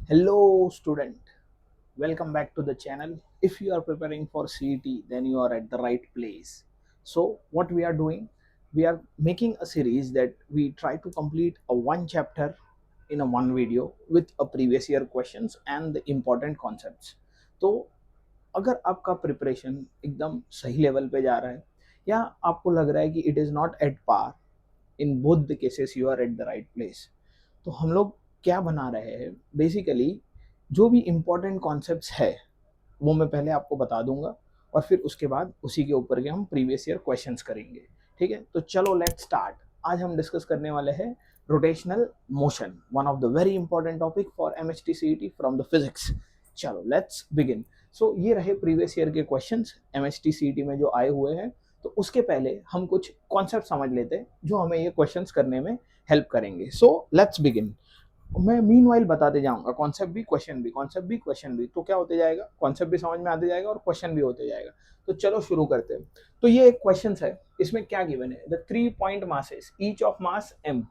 Hello student, welcome back to the channel. If you are preparing for CET, then you are at the right place. So what we are doing, we are making a series that we try to complete a one chapter in a one video with a previous year questions and the important concepts. तो अगर आपका preparation एकदम सही level पे जा रहा है या आपको लग रहा है कि it is not at par, in both the cases you are at the right place. तो हम लोग क्या बना रहे हैं बेसिकली, जो भी इम्पोर्टेंट कॉन्सेप्ट्स है वो मैं पहले आपको बता दूंगा और फिर उसके बाद उसी के ऊपर के हम प्रीवियस ईयर क्वेश्चंस करेंगे। ठीक है, तो चलो लेट्स स्टार्ट। आज हम डिस्कस करने वाले हैं rotational motion, one of the very important topic for MHTCET from the physics. चलो लेट्स बिगिन। सो ये रहे प्रीवियस ईयर के क्वेश्चंस एमएचटीसीईटी में जो आए हुए हैं। तो उसके पहले हम कुछ कॉन्सेप्ट समझ लेते हैं जो हमें ये क्वेश्चंस करने में हेल्प करेंगे। So let's begin. मैं मीनवाइल बताते जाऊंगा, कॉन्सेप्ट भी क्वेश्चन भी, कॉन्सेप्ट भी क्वेश्चन भी, तो क्या होते जाएगा, कॉन्सेप्ट भी समझ में आते जाएगा और क्वेश्चन भी होते जाएगा। तो चलो शुरू करते हैं। तो ये एक क्वेश्चन है, इसमें क्या गिवन है, the 3 point masses each of mass m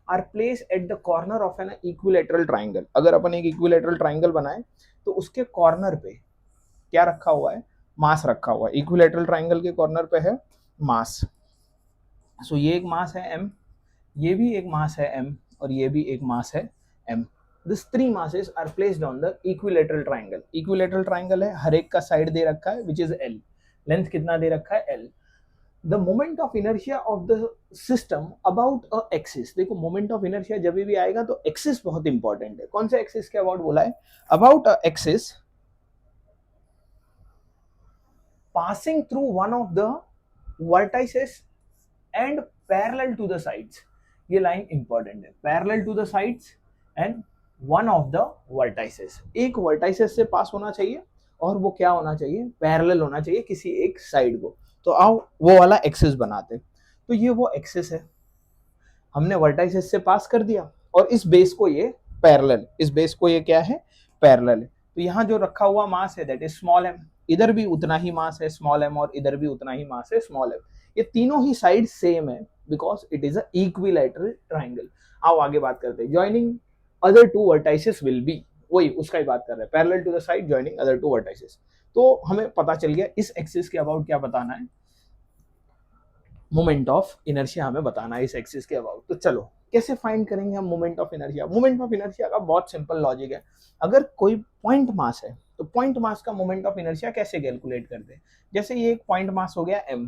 are place at the corner of an equilateral triangle. अगर अपन एक इक्विलेटरल ट्राइंगल बनाए तो उसके कॉर्नर पे क्या रखा हुआ है, मास रखा हुआ है। इक्विलेटरल ट्राइंगल के कॉर्नर पे है मास। सो ये एक मास है m, ये भी एक मास है m और ये भी एक मास है m। This 3 masses are placed on the equilateral triangle। equilateral triangle है, हर एक का साइड दे रखा है which is l, लेंथ कितना दे रखा है l। the moment of inertia of the system about a axis। देखो मोमेंट ऑफ इनर्शिया जब भी आएगा तो एक्सिस बहुत इंपॉर्टेंट है। कौन से एक्सिस के अबाउट बोला है, about a axis passing through one of the vertices and parallel to the sides। ये लाइन इंपॉर्टेंट है, parallel to the sides and one of the vertices. एक वर्टाइसेस से पास होना चाहिए और वो क्या होना चाहिए, पैरेलल होना चाहिए किसी एक साइड को। तो आओ वो वाला एक्सिस बनाते। तो ये वो एक्सिस है, हमने वर्टाइसेस से पास कर दिया और इस बेस को ये पैरेलल, इस बेस को ये क्या है, पैरेलल है। तो यहाँ जो रखा हुआ मास है दैट इज स्मॉल एम, इधर भी उतना ही मास है स्मॉल एम और इधर भी उतना ही मास है स्मॉल एम। ये तीनों ही साइड सेम है because it is a equilateral triangle. आओ आगे बात करते हैं। Joining other two vertices will be, वही उसका ही बात कर रहे हैं, parallel to the side joining other two vertices. तो हमें पता चल गया इस एक्सिस के अबाउट क्या बताना है, मोमेंट ऑफ इनर्शिया हमें बताना है इस एक्सिस के अबाउट। तो चलो कैसे फाइंड करेंगे हम moment of inertia. Moment of inertia का बहुत सिंपल लॉजिक है। अगर कोई पॉइंट मास है तो पॉइंट मास का मोमेंट ऑफ इनर्शिया कैसे कैलकुलेट करते हैं। जैसे ये एक पॉइंट मास हो गया m,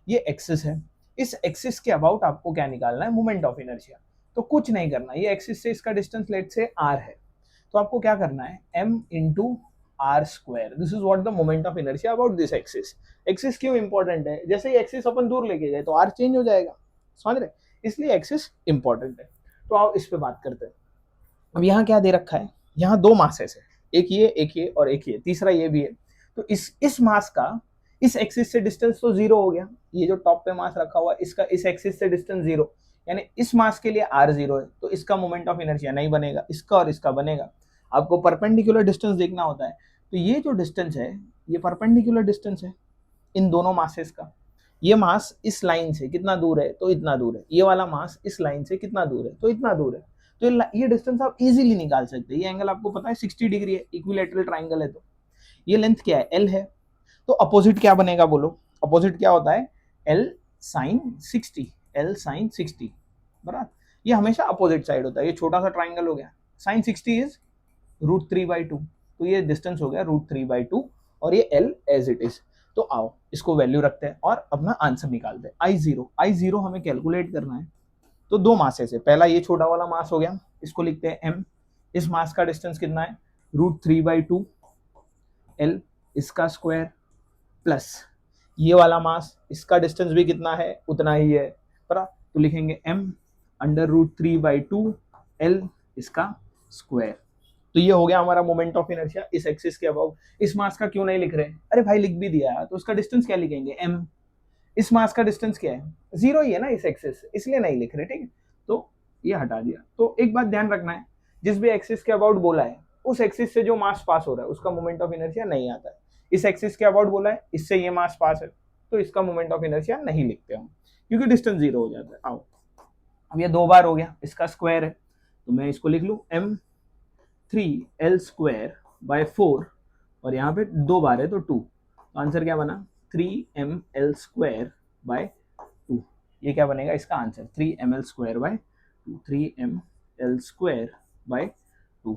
ये एक्सिस है, इस एक्सिस के अबाउट आपको क्या निकालना है, मोमेंट ऑफ इनर्शिया। तो कुछ नहीं करना, ये एक्सिस से इसका डिस्टेंस लेट से r है, तो आपको क्या करना है, m into R square. This is what the moment of inertia about this axis. Axis क्यों इंपॉर्टेंट है, जैसे ही एक्सिस अपन दूर लेके जाए तो आर चेंज हो जाएगा, समझ रहे, इसलिए एक्सिस इंपॉर्टेंट है। तो आओ इस पे बात करते हैं। अब यहाँ क्या दे रखा है, यहाँ दो मासेस है, एक ये और एक ये, तीसरा ये भी है। तो इस मास का इस एक्सिस से डिस्टेंस तो जीरो हो गया, ये जो टॉप पे मास रखा हुआ इसका इस एक्सिस से डिस्टेंस जीरो, यानी इस मास के लिए आर जीरो है, तो इसका मोमेंट ऑफ इनर्शिया नहीं बनेगा, इसका और इसका बनेगा। आपको परपेंडिकुलर डिस्टेंस देखना होता है, तो ये जो डिस्टेंस है ये परपेंडिकुलर डिस्टेंस है इन दोनों मासेस का। ये मास इस लाइन से कितना दूर है, तो इतना दूर है, ये वाला मास इस लाइन से कितना दूर है, तो इतना दूर है। तो ये डिस्टेंस आप इजीली निकाल सकते हैं। ये एंगल आपको पता है 60 डिग्री है, इक्विलैटरल ट्राइंगल है, तो ये लेंथ क्या है, एल है। तो अपोजिट क्या बनेगा बोलो, अपोजिट क्या होता है, एल साइन 60, एल साइन 60 बराबर। ये हमेशा अपोजिट साइड होता है। ये छोटा सा ट्राइंगल हो गया, साइन 60 इज √3/2, तो ये डिस्टेंस हो गया √3/2 और ये एल एज इट इज। तो आओ इसको वैल्यू रखते हैं और अपना आंसर निकालते हैं। आई जीरो हमें कैलकुलेट करना है। तो दो मासेस है, पहला ये छोटा वाला मास हो गया, इसको लिखते हैं m। इस मास का डिस्टेंस कितना है, √3/2 l, इसका स्क्वायर प्लस ये वाला मास, इसका डिस्टेंस भी कितना है उतना ही है, बराबर। तो लिखेंगे m √3/2 l, इसका स्क्वायर। तो ये हो गया हमारा मोमेंट ऑफ इनर्शिया इस एक्सिस के अबाउट। इस मास का क्यों नहीं लिख रहे, अरे भाई लिख भी दिया है तो उसका डिस्टेंस क्या लिखेंगे, m। इस मास का डिस्टेंस क्या है, जीरो ही है ना इस एक्सिस से, इसलिए नहीं लिख रहे, ठीक है। तो ये हटा दिया। तो एक बात ध्यान रखना है, जिस भी एक्सिस के अबाउट बोला है उस एक्सिस से जो मास पास हो रहा है उसका मोमेंट ऑफ इनर्शिया नहीं आता है। इस एक्सिस के अबाउट बोला है, इससे ये मास पास है, तो इसका मोमेंट ऑफ इनर्शिया नहीं लिखते हम, क्योंकि डिस्टेंस जीरो हो जाता है। आओ अब ये दो बार हो गया, इसका स्क्वायर है तो मैं इसको लिख लू m 3l²/4 और यहाँ पे 2 बार है तो 2, तो आंसर क्या बना 3ml²/2। ये क्या बनेगा इसका आंसर 3ml²/2, 3ml²/2,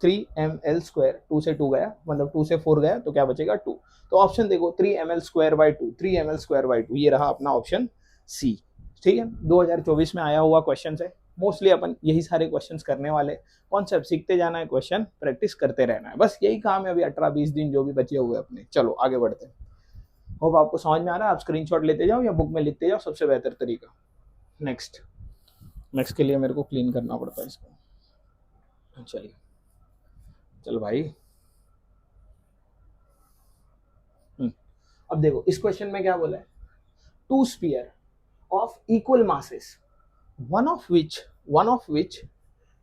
3ml², 2 से 2 गया मतलब 2 से 4 गया तो क्या बचेगा 2। तो ऑप्शन देखो 3ml²/2, 3ml²/2 ये रहा अपना ऑप्शन सी। ठीक है, 2024 में आया हुआ क्वेश्चन है, मोस्टली अपन यही सारे क्वेश्चंस करने वाले। कॉन्सेप्ट सीखते जाना है, क्वेश्चन प्रैक्टिस करते रहना है, बस यही काम है अभी 18-20 दिन जो भी बचे हुए अपने। चलो आगे बढ़ते हैं। होप आपको समझ में आ रहा है, आप स्क्रीनशॉट लेते जाओ या बुक में लिखते जाओ, सबसे बेहतर तरीका। नेक्स्ट के लिए मेरे को क्लीन करना पड़ता है इसको। चलिए चल भाई। अब देखो इस क्वेश्चन में क्या बोला है, 2 sphere of equal masses, one of which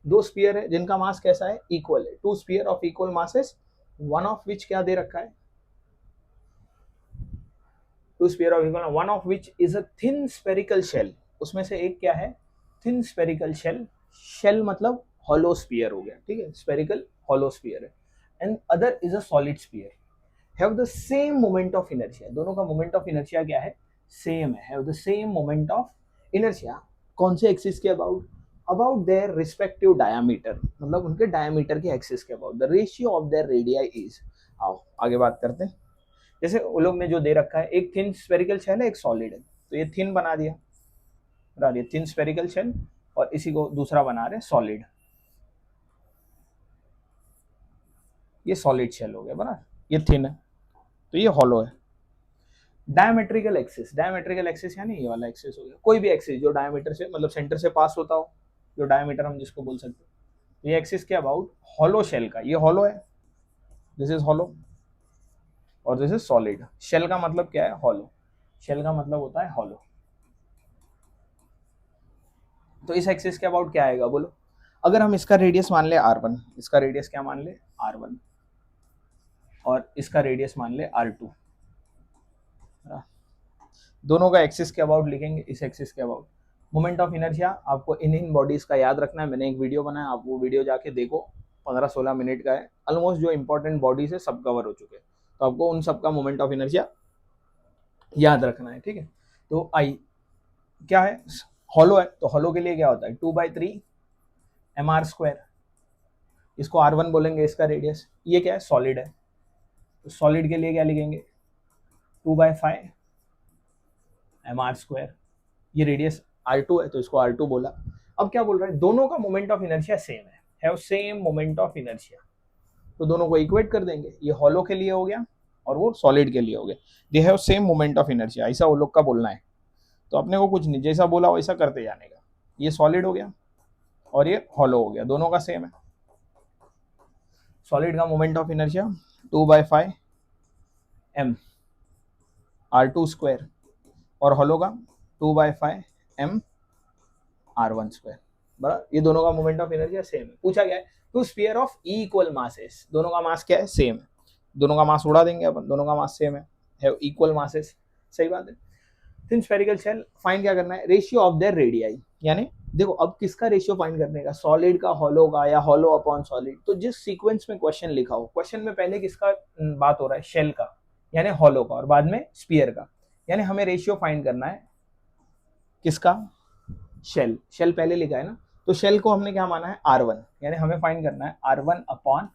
2 sphere है जिनका मास कैसा है इक्वल है, 2 sphere of equal masses, one of which क्या दे रखा है 2 sphere of equal, one of which is a thin spherical shell, उसमें से एक क्या है थिन स्फेरिकल शेल, शेल मतलब हॉलो स्फीयर हो गया, ठीक है, स्फेरिकल हॉलो स्फीयर है, and other is a solid sphere, have the same moment of inertia, दोनों का मोमेंट ऑफ इनर्शिया क्या है सेम है, have the same moment of inertia, कौन से एक्सिस के अबाउट देयर रिस्पेक्टिव डायमीटर, मतलब उनके डायमीटर के एक्सिस के about, the ratio of their radii is. आओ आगे बात करते हैं। जैसे वो लोग में जो दे रखा है, एक थिन स्फेरिकल शेल है एक सॉलिड है, तो ये थिन बना दिया थिन स्फेरिकल शेल, और इसी को दूसरा बना रहे सॉलिड, ये सॉलिड शेल हो गया बना, ये थिन है तो ये हॉलो है। डायमेट्रिकल एक्सिस यानी ये वाला एक्सिस हो गया, कोई भी एक्सिस जो डायमीटर से मतलब सेंटर से पास होता हो, जो डायमीटर हम जिसको बोल सकते हैं, ये एक्सिस के अबाउट हॉलो शेल का, ये हॉलो है, दिस इज हॉलो और दिस इज सॉलिड। शेल का मतलब क्या है हॉलो, शेल का मतलब होता है हॉलो। तो इस एक्सिस के अबाउट क्या आएगा बोलो, अगर हम इसका रेडियस मान ले r1, इसका रेडियस क्या मान ले r1 और इसका रेडियस मान ले r2, दोनों का एक्सिस के अबाउट लिखेंगे, इस एक्सिस के अबाउट। मोमेंट ऑफ इनर्शिया आपको इन बॉडीज का याद रखना है, मैंने एक वीडियो बनाया, आप वो वीडियो जाके देखो, 15-16 मिनट का है, ऑलमोस्ट जो इंपॉर्टेंट बॉडीज है सब कवर हो चुके हैं, तो आपको उन सब का मोमेंट ऑफ इनर्शिया याद रखना है, ठीक है। तो आई क्या है हॉलो है, तो हॉलो के लिए क्या होता है 2/3 mr², इसको r1 बोलेंगे, इसका रेडियस, ये क्या है सॉलिड है, तो सॉलिड के लिए क्या लिखेंगे 2/5 mr², ये रेडियस r2 है तो इसको r2 बोला। अब क्या बोल रहा है, दोनों का मोमेंट ऑफ इनर्शिया सेम है, have same moment of inertia, तो दोनों को इक्वेट कर देंगे, ये हॉलो के लिए हो गया और वो सॉलिड के लिए हो गया, they have same moment of inertia, ऐसा वो लोग का बोलना है। तो अपने को कुछ नहीं, जैसा बोला वैसा करते जाने का, ये सॉलिड हो गया और ये हॉलो हो गया, दोनों का सेम है। सॉलिड का moment of inertia 2/5 m r2² और हॉलो का 2/5 m r1², बराबर, ये दोनों का मोमेंट ऑफ इनर्शिया सेम है। पूछा गया है two sphere of equal masses, दोनों का मास क्या है सेम है, दोनों का मास उड़ा देंगे अपन, दोनों का मास सेम है, हैव इक्वल मासेस, सही बात है। थिन स्फेरिकल शेल फाइंड क्या करना है, रेशियो ऑफ देयर रेडियाई, यानी देखो अब किसका रेशियो फाइंड करने का, सॉलिड का हॉलो का या हॉलो अपॉन सॉलिड, तो जिस सीक्वेंस में क्वेश्चन लिखा हो, क्वेश्चन में पहले किसका बात हो रहा है शेल का यानी हॉलो का, और बाद में स्फीयर का, यानी हमें रेशियो फाइंड करना है किसका शेल पहले लिखा है ना, तो शेल को हमने क्या माना है r1, यानी हमें फाइंड करना है r1 अपॉन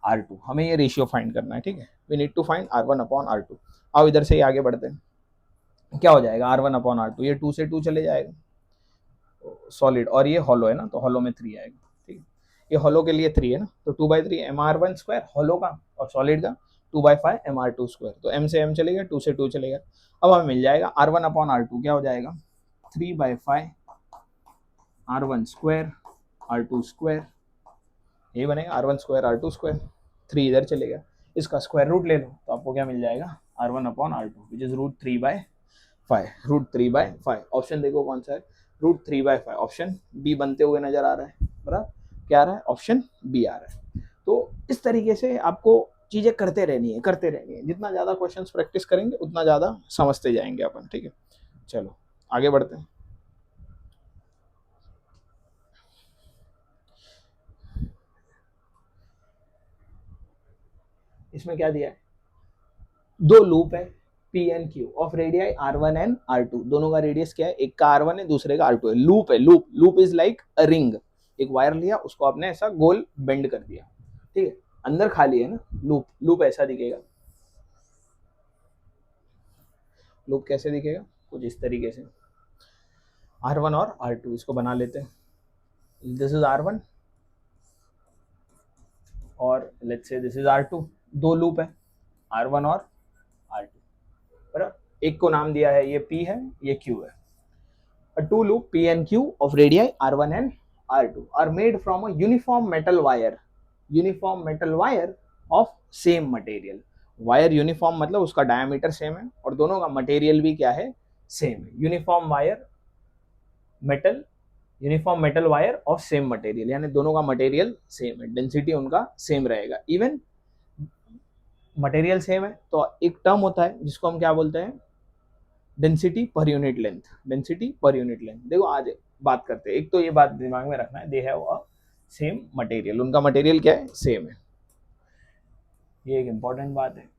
r2, हमें ये रेशियो फाइंड करना है, ठीक है, we need to find r1 upon r2। आओ इधर से ही आगे बढ़ते हैं, क्या हो जाएगा r1 अपॉन r2, ये 2 से 2 चले जाएगा सॉलिड, और ये हॉलो है ना तो हॉलो में 3 आएगा, ठीक है, ये हॉलो के लिए 3 है ना, तो 2/3 mr1² हॉलो का और सॉलिड का 2/5 mr2², तो m से m चलेगा, 2 से 2 चलेगा, अब हमें मिल जाएगा r1 अपॉन r2 क्या हो जाएगा 3/5 r1² r2², ये बनेगा r1² r2², 3 इधर चलेगा, इसका स्क्वायर रूट ले लो तो आपको क्या मिल जाएगा r1 upon r2 which is √3/5, option देखो कौन सा है √3/5, ऑप्शन बी बनते हुए नजर आ रहा है, बराबर, क्या आ रहा है ऑप्शन बी आ रहा है। तो इस तरीके से आपको चीजें करते रहनी है, जितना ज्यादा क्वेश्चंस प्रैक्टिस करेंगे उतना ज्यादा समझते जाएंगे अपन, ठीक है। चलो आगे बढ़ते हैं। इसमें क्या दिया है, दो लूप है P N Q of radii R1 and R2, दोनों का रेडियस क्या है, एक का R1 है दूसरे का R2 है, लूप है, loop loop is like a ring, एक वायर लिया उसको आपने ऐसा गोल बेंड कर दिया, ठीक है, अंदर खाली है ना, लूप लूप ऐसा दिखेगा, लूप कैसे दिखेगा, कुछ इस तरीके से, R1 और R2 इसको बना लेते हैं, दिस इज R1 और let's say this is R2, दो लूप है R1 और R2, बराबर, एक को नाम दिया है ये P है ये Q है, a two loop P and Q of radii R1 and R2 are made from a uniform metal wire of same material, wire uniform मतलब उसका डायमीटर सेम है और दोनों का मटेरियल भी क्या है, सेम है, uniform metal wire of same material, यानी दोनों का मटेरियल सेम है, डेंसिटी उनका सेम रहेगा, इवन मटेरियल सेम है तो एक टर्म होता है जिसको हम क्या बोलते हैं, density per unit length, density per unit length, देखो आज बात करते हैं, एक तो ये बात दिमाग में रखना है, they have a same material, उनका मटेरियल क्या है, सेम है, ये एक इंपॉर्टेंट बात है,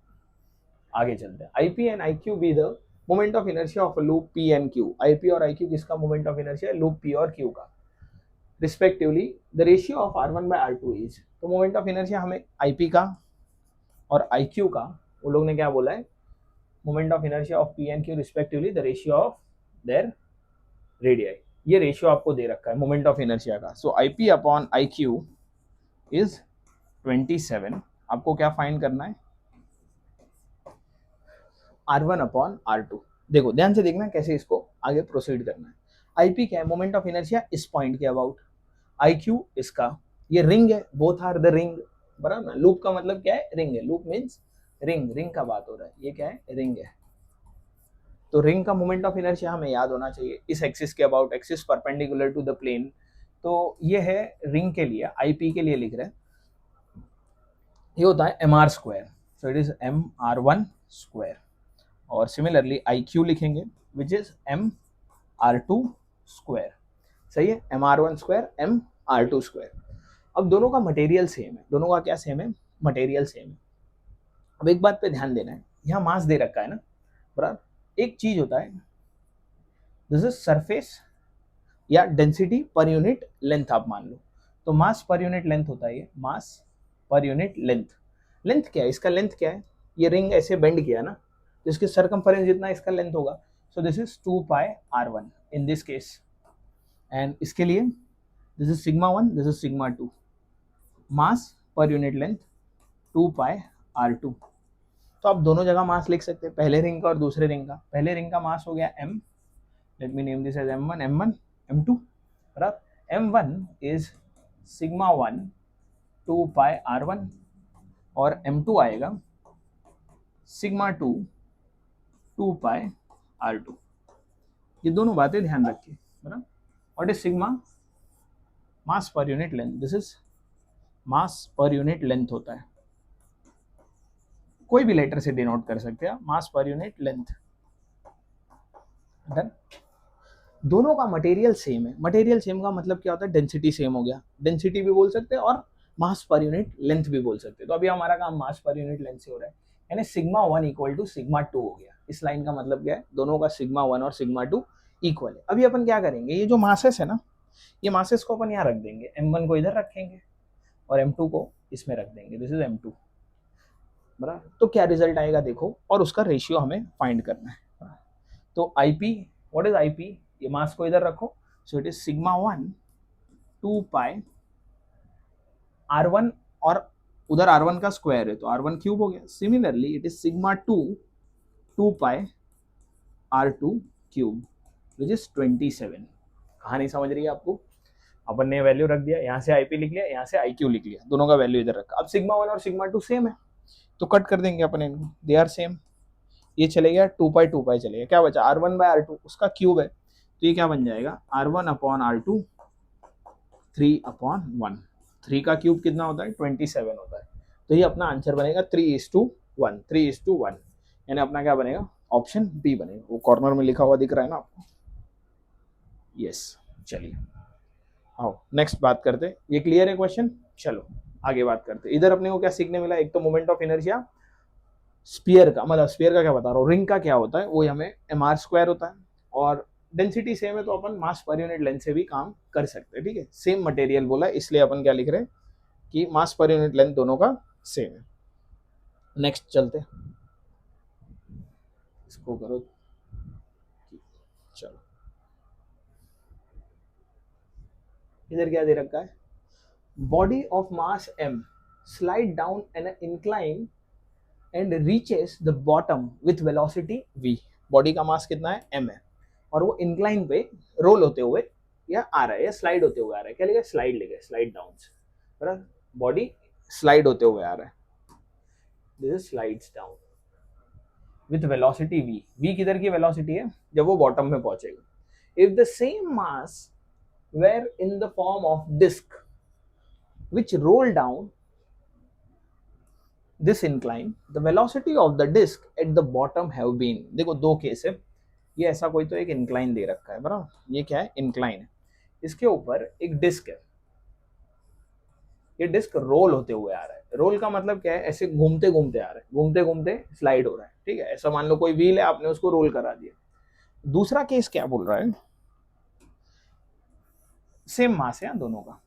आगे चलते हैं, IP and IQ be the moment of inertia of loop P and Q, IP और आईक्यू किसका मोमेंट ऑफ इनर्शिया है, लूप पी और क्यू का, respectively the ratio of R1 by R2 is, तो मोमेंट ऑफ इनर्शिया हमें IP का और IQ का, वो लोग ने क्या बोला है, moment of inertia of P and Q respectively the ratio of their radii, ये रेशियो आपको दे रखा है मोमेंट ऑफ इनर्शिया का, सो आईपी अपॉन आईक्यू इज 27, आपको क्या फाइंड करना है, R1 अपॉन R2, देखो ध्यान से देखना कैसे इसको आगे प्रोसीड करना है, आईपी क्या है, मोमेंट ऑफ इनर्शिया इस पॉइंट के अबाउट, आईक्यू इसका, ये रिंग है, बोथ आर द रिंग, बराबर ना, लूप का मतलब क्या है, रिंग है, लूप मीन्स रिंग, रिंग का बात हो रहा है, ये क्या है, रिंग है, तो रिंग का मोमेंट ऑफ इनर्शिया हमें याद होना चाहिए इस एक्सिस के about, axis perpendicular to the plane, तो ये है रिंग के लिए, आईपी के लिए लिख रहे हैं, ये होता है mr square, so it is mr1 square, और सिमिलरली IQ लिखेंगे विच इज mr2 स्क्वायर, सही है, mr1 स्क्वायर mr2 स्क्वायर, अब दोनों का मटेरियल सेम है, दोनों का क्या सेम है, मटेरियल सेम है, अब एक बात पे ध्यान देना है, यहाँ मास दे रखा है ना, बराबर, एक चीज होता है, दिस इज सरफेस या डेंसिटी पर यूनिट लेंथ आप मान लो, तो मास पर यूनिट लेंथ होता है, ये मास पर यूनिट लेंथ, लेंथ क्या है, इसका लेंथ क्या है, ये रिंग ऐसे बेंड किया ना, तो इसके सरकमफरेंस जितना इसका लेंथ होगा, so this is 2 pi R1 in this case, and इसके लिए this is sigma 1, this is sigma 2, mass per unit length 2 pi R2, तो आप दोनों जगह मास लिख सकते हैं, पहले रिंग का और दूसरे रिंग का, पहले रिंग का मास हो गया m, let me name this as m1 m1 m2, बराबर, m1 is sigma 1 2 pi R1 और m2 आएगा सिग्मा 2 2 पाई R2, ये दोनों बातें ध्यान रखिए, बराबर, what is sigma, mass per unit length, this is mass per unit length होता है, कोई भी लेटर से डिनोट कर सकते हैं मास पर यूनिट लेंथ, डन, दोनों का मटेरियल सेम है, मटेरियल सेम का मतलब क्या होता है, डेंसिटी सेम हो गया, डेंसिटी भी बोल सकते हैं और मास पर यूनिट लेंथ भी बोल सकते हैं, तो अभी हमारा काम मास पर यूनिट लेंथ से हो रहा है, यानी सिग्मा 1 इक्वल टू सिग्मा 2 हो गया, इस लाइन का मतलब क्या है, दोनों का सिग्मा 1 और सिग्मा 2 इक्वल है, अभी अपन क्या करेंगे, ये जो मासेस है ना, ये मासेस को अपन यहाँ रख देंगे, m1 को इधर रखेंगे और m2 को इसमें रख देंगे, दिस इज m2, बराबर, तो क्या रिजल्ट आएगा देखो, और उसका रेशियो हमें फाइंड करना है, तो IP, व्हाट इज IP, ये मास को इधर रखो, सो it is sigma 1 2 pi R1 और उधर R1 का स्क्वायर है तो R1 क्यूब हो गया, similarly it is sigma 2 2 pi R2 cube which is 27, कहानी समझ रही है आपको, अपन ने वैल्यू रख दिया, यहाँ से IP लिख लिया, यहाँ से IQ लिख लिया, दोनों का वैल्यू इधर रखा, अब सिग्मा 1 और सिग्मा 2 सेम है तो कट कर देंगे अपन इनको, दे आर सेम, ये चले गया 2 पाई चले गया, क्या बचा R1 बाय R2, उसका क्यूब है, तो ये क्या बन जाएगा R1 अपॉन R2 3 अपॉन 1, 3 का क्यूब कितना होता है 27 होता है, तो ये अपना आंसर बनेगा 3:1, 3:1, यानी अपना क्या बनेगा, ऑप्शन बी बनेगा, वो कॉर्नर में लिखा हुआ दिख रहा है ना आपको, यस, चलिए आओ नेक्स्ट बात करते, ये क्लियर है क्वेश्चन, चलो आगे बात करते हैं। इधर अपने को क्या सीखने मिला, एक तो मोमेंट ऑफ इनर्शिया स्पीयर का, मतलब स्पीयर का क्या बता रहा हूँ, रिंग का क्या होता है, वो हमें mr² होता है, और डेंसिटी सेम है तो अपन मास पर यूनिट लेंथ से भी काम कर सकते हैं, ठीक है। सेम मटेरियल बोला है, इसलिए अपन क्या लिख रहे हैं कि मास पर यूनिट लेंथ दोनों का सेम है। नेक्स्ट चलते, इसको करो, चलो इधर क्या दे रखा है, body of mass m slide down an incline and reaches the bottom with velocity v। Body का मास कितना है, m है, और वो इंक्लाइन पे रोल होते हुए या आ रहा है, या स्लाइड होते हुए आ रहा है, क्या लिखा है, स्लाइड लिखा है, स्लाइड डाउन, बराबर, बॉडी स्लाइड होते हुए आ रहा है, this is slides down with velocity v। v किधर की वेलोसिटी है, जब वो बॉटम में पहुंचेगा। If the same mass were in the form of disc which roll down this incline, the velocity of the disc at the bottom have been। देखो दो case है, ये ऐसा कोई तो एक इंक्लाइन दे रखा है, बराबर, ये क्या है, इंक्लाइन है, इसके ऊपर एक डिस्क है, ये डिस्क रोल होते हुए आ रहा है। रोल का मतलब क्या है, ऐसे घूमते घूमते आ रहा है, घूमते घूमते स्लाइड हो रहा है, ठीक है। ऐसा मान लो कोई व्हील है, आपने उसको रोल करा दिया। दूसरा केस क्या बोल रहा है, सेम मास है दोनों का,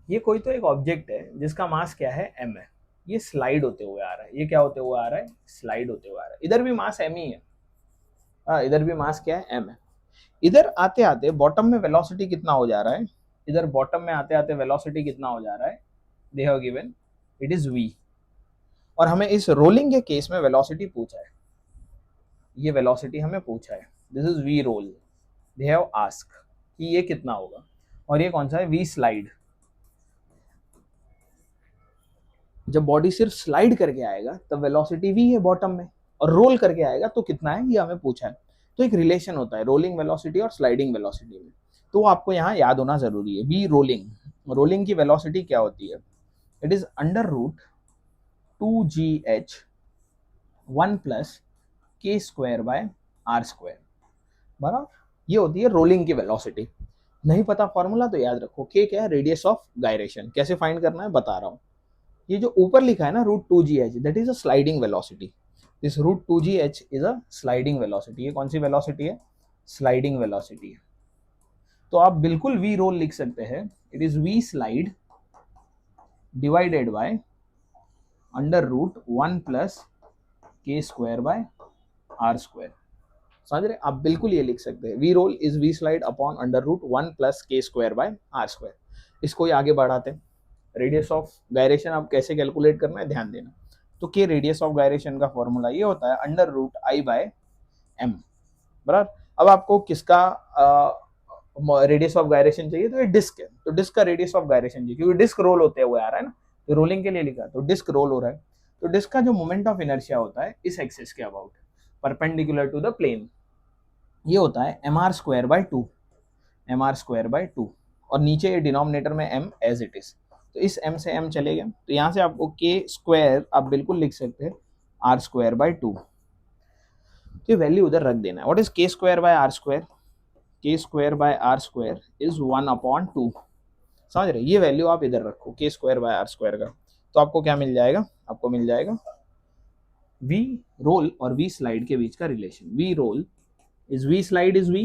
ये कोई तो एक ऑब्जेक्ट है जिसका मास क्या है, m है, ये स्लाइड होते हुए आ रहा है, ये क्या होते हुए आ रहा है, स्लाइड होते हुए आ रहा है। इधर भी मास m ही है, इधर भी मास क्या है, m है। इधर आते आते बॉटम में वेलोसिटी कितना हो जा रहा है, इधर बॉटम में आते आते वेलोसिटी कितना हो जा रहा है, दे have given it is v। और हमें इस रोलिंग के केस में वेलोसिटी पूछा है, ये वेलोसिटी हमें पूछा है, this is v roll, they have ask कि ये कितना होगा, और ये कौन सा है, v स्लाइड। जब बॉडी सिर्फ स्लाइड करके आएगा तब वेलोसिटी v है बॉटम में, और रोल करके आएगा तो कितना है, ये हमें पूछा है। तो एक रिलेशन होता है रोलिंग वेलोसिटी और स्लाइडिंग वेलोसिटी में, तो वो आपको यहाँ याद होना जरूरी है। v रोलिंग, रोलिंग की वेलोसिटी क्या होती है, it is under root 2gh 1 plus k square by r square, बराबर, ये होती है रोलिंग की वेलोसिटी। नहीं पता फॉर्मूला तो याद रखो, k क्या है, रेडियस ऑफ गायरेशन। कैसे फाइंड करना है बता रहा हूँ, ये जो ऊपर लिखा है ना √2gh, that is a sliding velocity, this √2gh is a sliding velocity. ये कौन सी वेलोसिटी है, स्लाइडिंग वेलोसिटी है। तो आप बिल्कुल v रोल लिख सकते हैं, it is v slide divided by under root 1 plus k square by r square. समझ रहे, आप बिल्कुल ये लिख सकते हैं, v roll is v slide upon under root 1 plus k square by r square. इसको ही आगे बढ़ाते हैं, रेडियस ऑफ गायरेशन आप कैसे कैलकुलेट करना है ध्यान देना। तो के रेडियस ऑफ गायरेशन का फॉर्मूला ये होता है under root I by M, बराबर। अब आपको किसका रेडियस ऑफ गायरेशन चाहिए, तो ये डिस्क है, तो डिस्क का रेडियस ऑफ गायरेशन चाहिए, क्योंकि डिस्क रोल होते हुए आ रहा है ना, तो रोलिंग के लिए लिखा, तो डिस्क रोल हो रहा है। तो डिस्क का जो मोमेंट ऑफ इनर्शिया होता है इस एक्सिस के about perpendicular to the plane, ये होता है mr² बाय 2, और नीचे ये डिनोमिनेटर में m एज इट इज, तो इस m से m चले गए, तो यहाँ से आपको k स्क्वायर आप बिल्कुल लिख सकते हैं r² बाय 2, तो ये वैल्यू उधर रख देना है। What is k square by r square, k square by r square is 1/2, समझ रहे, ये वैल्यू आप इधर रखो k square by r square का, तो आपको क्या मिल जाएगा, आपको मिल जाएगा v रोल और v स्लाइड के बीच का relation, v roll is v slide is v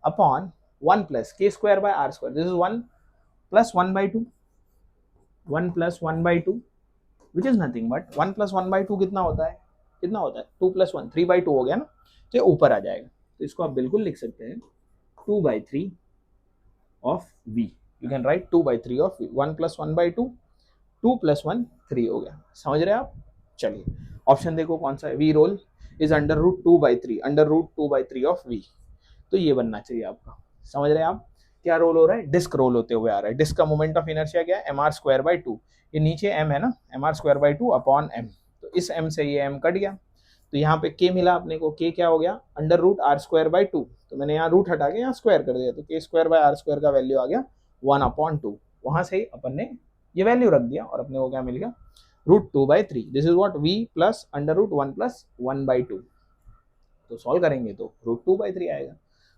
upon 1 plus k square by r square, this is 1 plus 1/2, 1 plus 1/2 which is nothing but 1 plus 1/2 कितना होता है, कितना होता है 2 प्लस 1 3/2 हो गया ना, तो ये ऊपर आ जाएगा, तो इसको आप बिल्कुल लिख सकते हैं 2/3 of v, you can right 2/3 of v, 1 plus 1/2, 2 plus 1 3 हो गया, समझ रहे आप। चलिए ऑप्शन देखो कौन सा है, v roll is under root 2/3 of v, तो ये बनना चाहिए आपका। समझ रहे हैं आप, क्या रोल हो रहा है, डिस्क रोल होते हुए आ रहा है, डिस्क का मोमेंट ऑफ इनर्शिया क्या है, mr² बाय 2, ये नीचे m है ना, mr² बाय 2 अपॉन m, तो इस m से ये m कट गया, तो यहाँ पे k मिला अपने को, k क्या हो गया अंडर रूट r² बाय 2, तो मैंने यहाँ रूट हटा के यहाँ स्क्वायर कर दिया, तो k square by r square का वैल्यू आ गया 1/2, वहां से ही अपन ने ये वैल्यू रख दिया और अपने को क्या मिल गया √2/3, this is what v plus under root 1 plus 1/2, तो सॉल्व करेंगे तो √2/3 आएगा।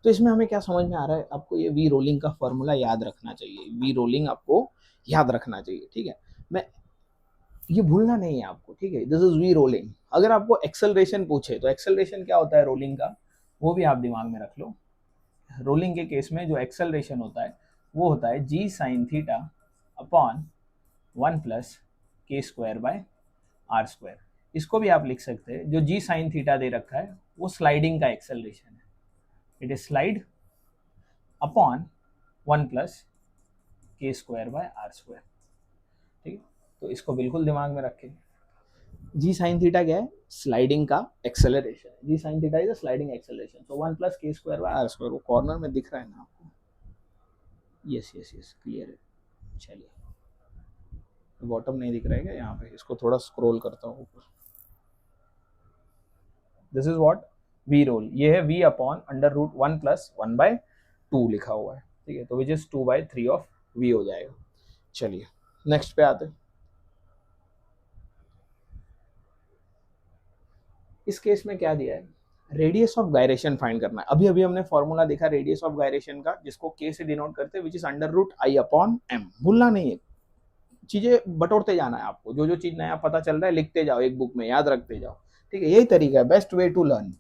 तो इसमें हमें क्या समझ में आ रहा है, आपको ये वी रोलिंग का फॉर्मूला याद रखना चाहिए, वी रोलिंग आपको याद रखना चाहिए, ठीक है। मैं ये भूलना नहीं है आपको, ठीक है। This is V rolling. अगर आपको एक्सेलरेशन पूछे तो एक्सेलरेशन क्या होता है रोलिंग का, वो भी आप दिमाग में रख लो। रोलिंग के केस में जो एक्सेलरेशन होता है वो होता है G sine theta upon 1 plus K square by R square. इसको भी आप लिख सकते हैं, जो जी साइन थीटा दे रखा है वो स्लाइडिंग का एक्सेलरेशन है, it is slide upon 1 plus K square by R square, ठीक है। तो इसको बिल्कुल दिमाग में रखें। जी साइन थीटा क्या है, स्लाइडिंग का acceleration, G sine theta is a sliding acceleration, so 1 plus K square by R square. वो कॉर्नर में दिख रहा है ना आपको, यस यस यस क्लियर है। चलिए, बॉटम नहीं दिख रहा है क्या यहाँ पे, इसको थोड़ा स्क्रॉल करता हूँ ऊपर। This is what V roll, ये है V upon under root 1 plus 1 by 2 लिखा हुआ है, ठीक है। तो विच इज 2/3 ऑफ वी हो जाएगा। चलिए नेक्स्ट पे आते हैं। इस केस में क्या दिया है, रेडियस ऑफ गायरेशन फाइंड करना है। अभी अभी हमने फॉर्मूला देखा रेडियस ऑफ गायरेशन का, जिसको के से डिनोट करते हैं, which is under root I upon M. भूलना नहीं है, चीजें बटोरते जाना है आपको, जो जो चीज नया पता चल रहा है लिखते जाओ एक बुक में, याद रखते जाओ, ठीक है। यही तरीका है, best way to learn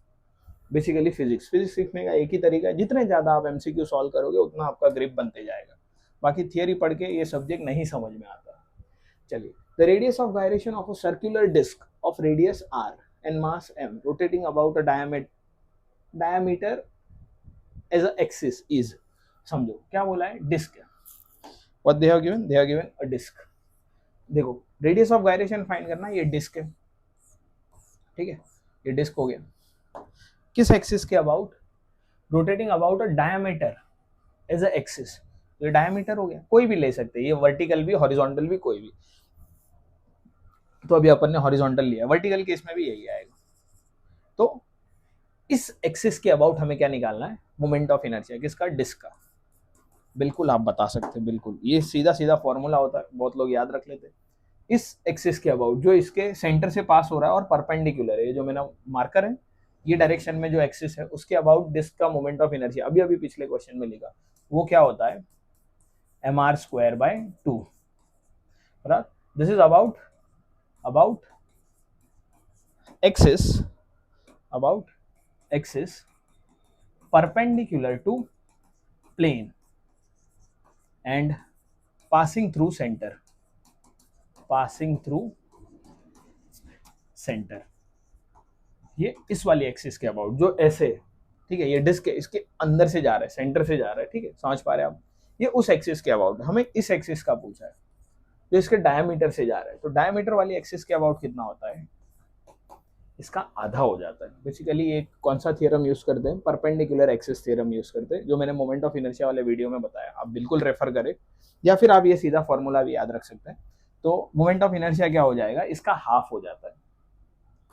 basically physics. Physics सीखने का एक ही तरीका है, जितने ज्यादा आप एमसीक्यू सॉल्व करोगे उतना आपका ग्रिप बनते जाएगा। बाकी थियरी पढ़ के ये सब्जेक्ट नहीं समझ में आता। चलिए, the radius of gyration of a circular disc of radius R and mass M rotating about a diameter as a axis is, समझो क्या बोला है, डिस्क है। what they have given a disk। देखो रेडियस ऑफ गायरेशन फाइंड करना, ये disc है, ठीक है। ये डिस्क हो गया, किस एक्सिस के about, rotating about a diameter as a axis. ये डायमीटर हो गया, कोई भी ले सकते हैं, ये वर्टिकल भी हॉरिजॉन्टल भी कोई भी। तो अभी अपन ने हॉरिजॉन्टल लिया, वर्टिकल केस में भी यही आएगा। तो इस एक्सिस के अबाउट हमें क्या निकालना है, मोमेंट ऑफ इनर्शिया, किसका, डिस्क का। बिल्कुल आप बता सकते हैं, बिल्कुल ये सीधा सीधा फॉर्मूला होता है, बहुत लोग याद रख लेते हैं। इस एक्सिस के अबाउट जो इसके सेंटर से पास हो रहा है और परपेंडिकुलर है, ये जो मेरा मार्कर है, ये डायरेक्शन में जो एक्सिस है उसके अबाउट डिस्क का मोमेंट ऑफ इनर्शिया, अभी अभी पिछले क्वेश्चन में लिखा, वो क्या होता है, mr²/2। This is about axis perpendicular to plane and passing through center। ये इस वाली एक्सिस के अबाउट जो ऐसे, ठीक है, ये डिस्क है, इसके अंदर से जा रहा है, सेंटर से जा रहा है, ठीक है, समझ पा रहे हैं आप। ये उस एक्सिस के अबाउट, हमें इस एक्सिस का पूछा है जो इसके डायमीटर से जा रहा है। तो डायमीटर वाली एक्सिस के अबाउट कितना होता है, इसका आधा हो जाता है। बेसिकली एक कौन सा थियरम यूज करते हैं, परपेंडिकुलर एक्सिस थ्योरम यूज करते हैं, जो मैंने मोमेंट ऑफ इनर्शिया वाले वीडियो में बताया, आप बिल्कुल रेफर करें, या फिर आप ये सीधा फॉर्मूला भी याद रख सकते हैं। तो मोमेंट ऑफ इनर्शिया क्या हो जाएगा, इसका हाफ हो जाता है,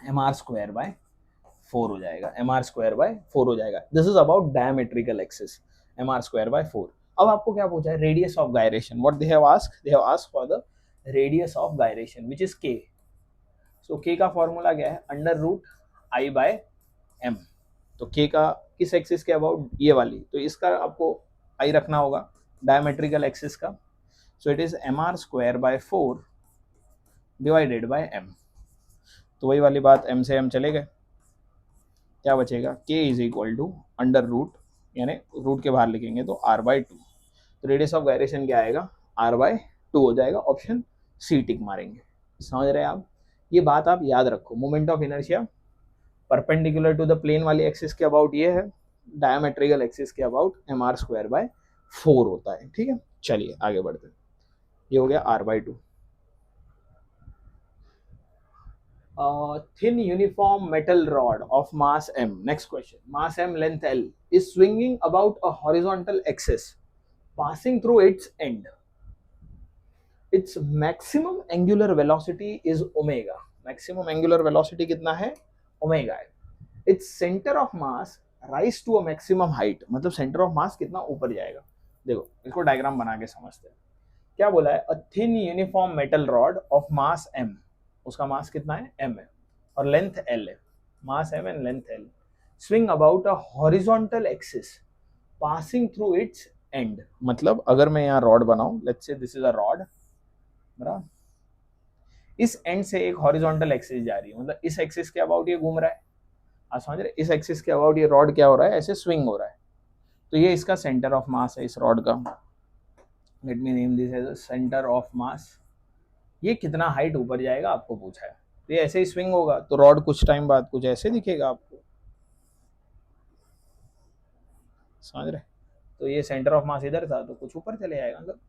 mr²/4 हो जाएगा, mr²/4 हो जाएगा। This is about diametrical axis, mr²/4। अब आपको क्या पूछा है, radius of gyration, what they have asked for the radius of gyration which is k। So k का फॉर्मूला क्या है, अंडर रूट I/m। तो k का किस एक्सिस के अबाउट, ये वाली, तो इसका आपको i रखना होगा, डायमेट्रिकल एक्सिस का। सो it is mr²/4 divided by m। तो वही वाली बात, m से m चले गए, क्या बचेगा, k is equal to under root, यानी रूट के बाहर लिखेंगे तो r/2। तो रेडियस ऑफ गायरेशन क्या आएगा, r/2 हो जाएगा। ऑप्शन सी टिक मारेंगे। समझ रहे हैं आप, ये बात आप याद रखो। Moment of inertia perpendicular to the plane वाली एक्सिस के अबाउट ये है, डायमेट्रिकल एक्सिस के अबाउट mr²/4 होता है, ठीक है। चलिए आगे बढ़ते हैं, ये हो गया r/2। thin uniform metal rod of mass m, next question, mass m, length l, is swinging about a horizontal axis passing through its end, its maximum angular velocity is omega। maximum angular velocity कितना है, omega है। its center of mass rise to a maximum height, मतलब center of mass कितना ऊपर जाएगा। देखो इसको diagram बना के समझते हैं। क्या बोला है, a thin uniform metal rod of mass m, उसका मास कितना है, m है, और लेंथ l है, मास m and length l, swing about a horizontal axis, passing through its end, मतलब अगर मैं यहाँ रॉड बनाऊं, let's say this is a rod, बराबर, इस एंड से एक हॉरिजॉन्टल एक्सिस जा रही है, मतलब इस एक्सिस के अबाउट ये घूम रहा है, आप समझ रहे, इस एक्सिस के अबाउट ये रॉड क्या हो रहा है, ऐसे स्विंग हो रहा है, तो ये इसका सेंटर ऑफ मास है इस रॉड का, let me name this as centre of mass. ये कितना हाइट ऊपर जाएगा आपको पूछा है, तो ये ऐसे ही स्विंग होगा, तो रॉड कुछ टाइम बाद कुछ ऐसे दिखेगा आपको, समझ रहे, तो ये सेंटर ऑफ मास इधर था तो कुछ ऊपर चले जाएगा, मतलब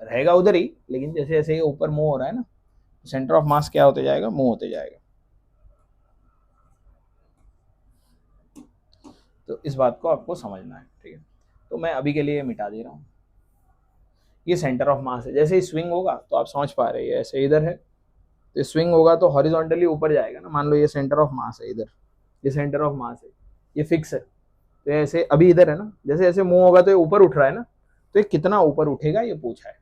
रहेगा उधर ही, लेकिन जैसे जैसे ये ऊपर मूव हो रहा है ना, सेंटर ऑफ मास क्या होते जाएगा, मूव होते जाएगा। तो इस बात को आपको समझना है, ठीक है, तो मैं अभी के लिए मिटा दे रहा हूँ, ये सेंटर ऑफ मास है, जैसे ही स्विंग होगा तो आप समझ पा रहे हैं ऐसे इधर है, तो स्विंग होगा तो हॉरिजॉन्टली ऊपर जाएगा ना, मान लो ये सेंटर ऑफ मास है इधर, ये सेंटर ऑफ मास है, ये फिक्स है, तो ऐसे अभी इधर है ना, जैसे जैसे मूव होगा तो ये ऊपर उठ रहा है ना, तो ये कितना ऊपर उठेगा ये पूछा है,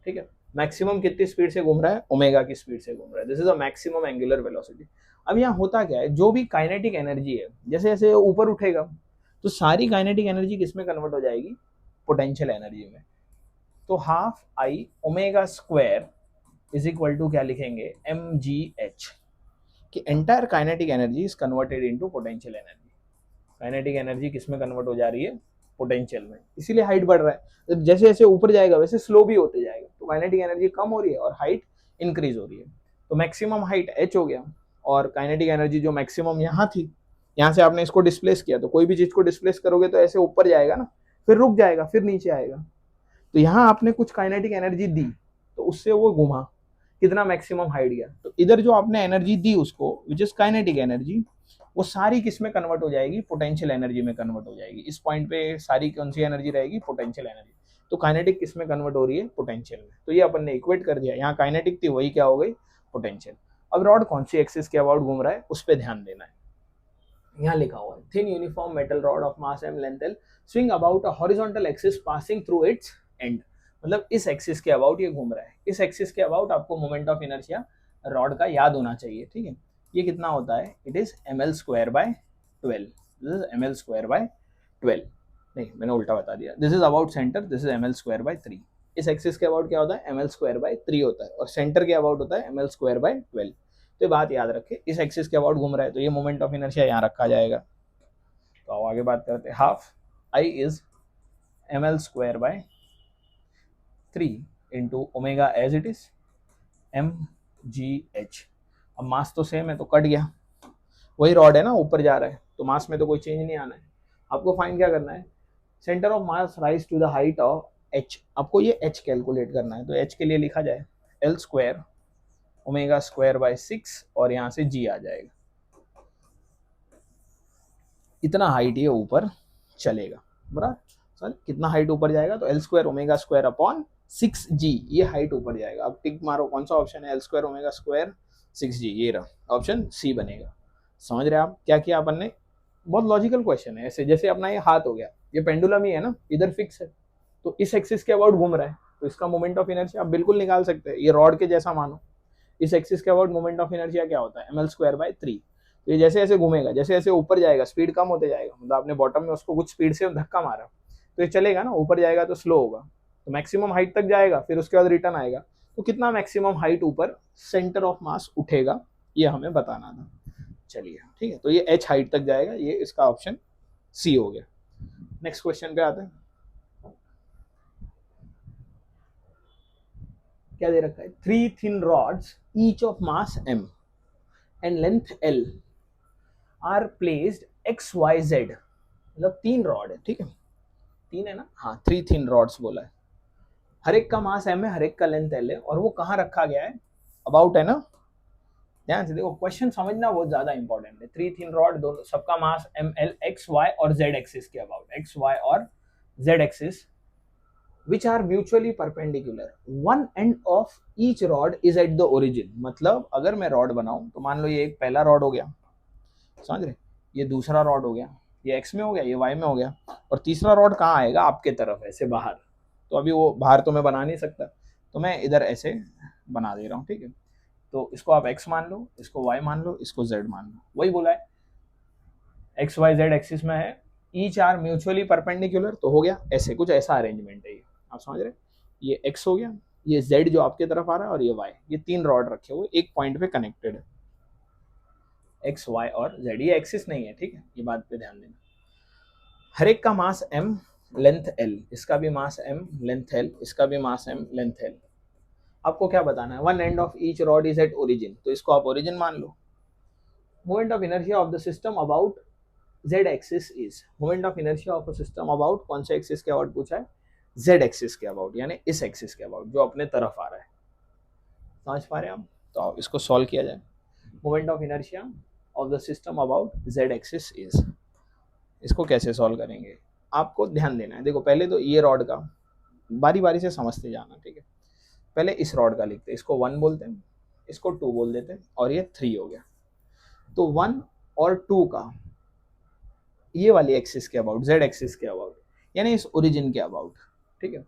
ठीक है, मैक्सिमम कितनी स्पीड से घूम रहा है, ओमेगा की स्पीड से घूम रहा है, this is a maximum angular velocity. अब यहाँ होता क्या है, जो भी काइनेटिक एनर्जी है जैसे जैसे ऊपर उठेगा तो सारी काइनेटिक एनर्जी किस में कन्वर्ट हो जाएगी, पोटेंशियल एनर्जी में, तो half I omega square is equal to क्या लिखेंगे, एम जी एच, कि entire kinetic energy is converted into potential energy, kinetic energy किस में कन्वर्ट हो जा रही है, पोटेंशियल में, इसीलिए हाइट बढ़ रहा है, तो जैसे जैसे ऊपर जाएगा वैसे स्लो भी होते जाएगा, तो काइनेटिक एनर्जी कम हो रही है और हाइट इंक्रीज हो रही है, तो मैक्सिमम हाइट h हो गया, और काइनेटिक एनर्जी जो मैक्सिमम यहाँ थी, यहाँ से आपने इसको डिस्प्लेस किया, तो कोई भी चीज को डिस्प्लेस करोगे तो ऐसे ऊपर जाएगा ना, फिर रुक जाएगा, फिर नीचे आएगा, तो यहाँ आपने कुछ काइनेटिक एनर्जी दी तो उससे वो घुमा, कितना मैक्सिमम हाइट गया, तो इधर जो आपने एनर्जी दी उसको विच इज काइनेटिक एनर्जी, वो सारी किस में कन्वर्ट हो जाएगी, पोटेंशियल एनर्जी में कन्वर्ट हो जाएगी, इस पॉइंट पे सारी कौन सी एनर्जी रहेगी, पोटेंशियल एनर्जी, तो काइनेटिक किस में कन्वर्ट हो रही है, पोटेंशियल में, तो ये अपन ने इक्वेट कर दिया, यहाँ काइनेटिक थी वही क्या हो गई, पोटेंशियल। अब रॉड कौन सी एक्सिस के अबाउट घूम रहा है उस पर ध्यान देना है, यहाँ लिखा हुआ है thin uniform metal rod of mass M length L swing about a horizontal axis passing through its end, मतलब इस एक्सिस के अबाउट ये घूम रहा है, इस एक्सिस के अबाउट आपको मोमेंट ऑफ इनर्शिया रॉड का याद होना चाहिए, ठीक है, ये कितना होता है, it is M L square by 12, this is M L square by 12, नहीं मैंने उल्टा बता दिया, this is about centre, this is M L square by 3, इस एक्सिस के अबाउट क्या होता है, एम एल स्क्वायर बाय 3 होता है, और सेंटर के अबाउट होता है एम एल स्क्वायर बाय 12, तो ये बात याद रखे, इस एक्सिस के अबाउट घूम रहा है तो ये मोमेंट ऑफ इनर्शिया यहाँ रखा जाएगा, तो अब आगे बात करते हैं, half I is M L square by 3 into omega as it is M G H, अब मास तो सेम है तो कट गया, वही रॉड है ना ऊपर जा रहा है, तो मास में तो कोई चेंज नहीं आना है, आपको फाइंड क्या करना है, centre of mass rise to the height of H, आपको ये एच कैलकुलेट करना है, तो एच के लिए लिखा जाए L square omega square by 6 और यहाँ से जी आ जाएगा, इतना हाइट ये ऊपर चलेगा, बराबर, सर कितना हाइट ऊपर जाएगा, तो L square omega square upon 6g, ये हाइट ऊपर जाएगा, अब टिक मारो कौन सा ऑप्शन है, L square omega square 6g, ये रहा ऑप्शन सी बनेगा, समझ रहे आप क्या किया अपन ने, बहुत लॉजिकल क्वेश्चन है, ऐसे जैसे अपना ये हाथ हो गया, ये पेंडुलम ही है ना, इधर फिक्स है, तो इस एक्सिस के अबाउट घूम रहा है, तो इसका मोमेंट ऑफ इनर्शिया आप बिल्कुल निकाल सकते हैं, ये रॉड के जैसा मानो, इस एक्सिस के अबाउट मोमेंट ऑफ इनर्शिया क्या होता है, एम एल स्क्वायर बाय 3, तो ये जैसे जैसे घूमेगा, जैसे जैसे ऊपर जाएगा स्पीड कम होते जाएगा, मतलब आपने बॉटम में उसको कुछ स्पीड से धक्का मारा, तो ये चलेगा ना, ऊपर जाएगा तो स्लो होगा, तो मैक्सिमम हाइट तक जाएगा, फिर उसके बाद रिटर्न आएगा, तो कितना मैक्सिमम हाइट ऊपर सेंटर ऑफ मास उठेगा, ये हमें बताना था, चलिए ठीक है, तो ये एच हाइट तक जाएगा, ये इसका ऑप्शन सी हो गया। नेक्स्ट क्वेश्चन पे आते हैं, क्या दे रखा है, 3 thin rods each of mass m and length l are placed X Y Z, मतलब 3 रॉड है, ठीक है, 3 है ना, हाँ 3 थिन रॉड्स बोला है, हर एक का मास m है, हर एक का लेंथ l है, और वो कहाँ रखा गया है, अबाउट है ना, ध्यान से देखो क्वेश्चन समझना बहुत ज्यादा इंपॉर्टेंट है, 3 थिन रॉड, दोनों सबका मास m l एक्स वाई और z एक्सिस के अबाउट, एक्स वाई और z axis which are mutually perpendicular, one end of each rod is at the origin, मतलब अगर मैं रॉड बनाऊं तो मान लो ये एक पहला रॉड हो गया, समझ रहे, ये दूसरा रॉड हो गया, ये x में हो गया, ये y में हो गया, और तीसरा रॉड कहाँ आएगा, आपके तरफ ऐसे बाहर, तो अभी वो बाहर तो मैं बना नहीं सकता, तो मैं इधर ऐसे बना दे रहा हूँ, ठीक है, तो इसको आप x मान लो, इसको y मान लो, इसको z मान लो, वही बोला है, x y z एक्सिस में है, ईच आर म्यूचुअली परपेंडिकुलर, तो हो गया ऐसे, कुछ ऐसा अरेंजमेंट है ये, आप समझ रहे, ये x हो गया, ये z जो आपके तरफ आ रहा है, और ये y, ये तीन रॉड रखे हुए एक पॉइंट पे कनेक्टेड है, x y और z, ये एक्सिस नहीं है, ठीक है, ये बात पे ध्यान देना। हर एक का मास m, लेंथ l, इसका भी मास m, लेंथ l, इसका भी मास m, लेंथ l। आपको क्या बताना है, one end of each rod is at origin, तो इसको आप ओरिजिन मान लो। Moment of inertia of the system about z axis is, moment of inertia of a system about, कौन से एक्सिस के अबाउट पूछा है, z एक्सिस के अबाउट, यानी इस एक्सिस के अबाउट जो अपने तरफ आ रहा है, समझ पा रहे हैं हम। तो आप इसको सॉल्व किया जाए, moment of inertia of the system about z axis is, इसको कैसे सॉल्व करेंगे, आपको ध्यान देना है। देखो पहले तो ये रॉड का बारी बारी से समझते जाना, ठीक है। पहले इस रॉड का लिखते हैं, इसको 1 बोलते हैं, इसको 2 बोल देते हैं, और ये 3 हो गया। तो 1 और 2 का ये वाली एक्सिस के अबाउट, z एक्सिस के अबाउट, यानी इस ओरिजिन के अबाउट, ठीक है।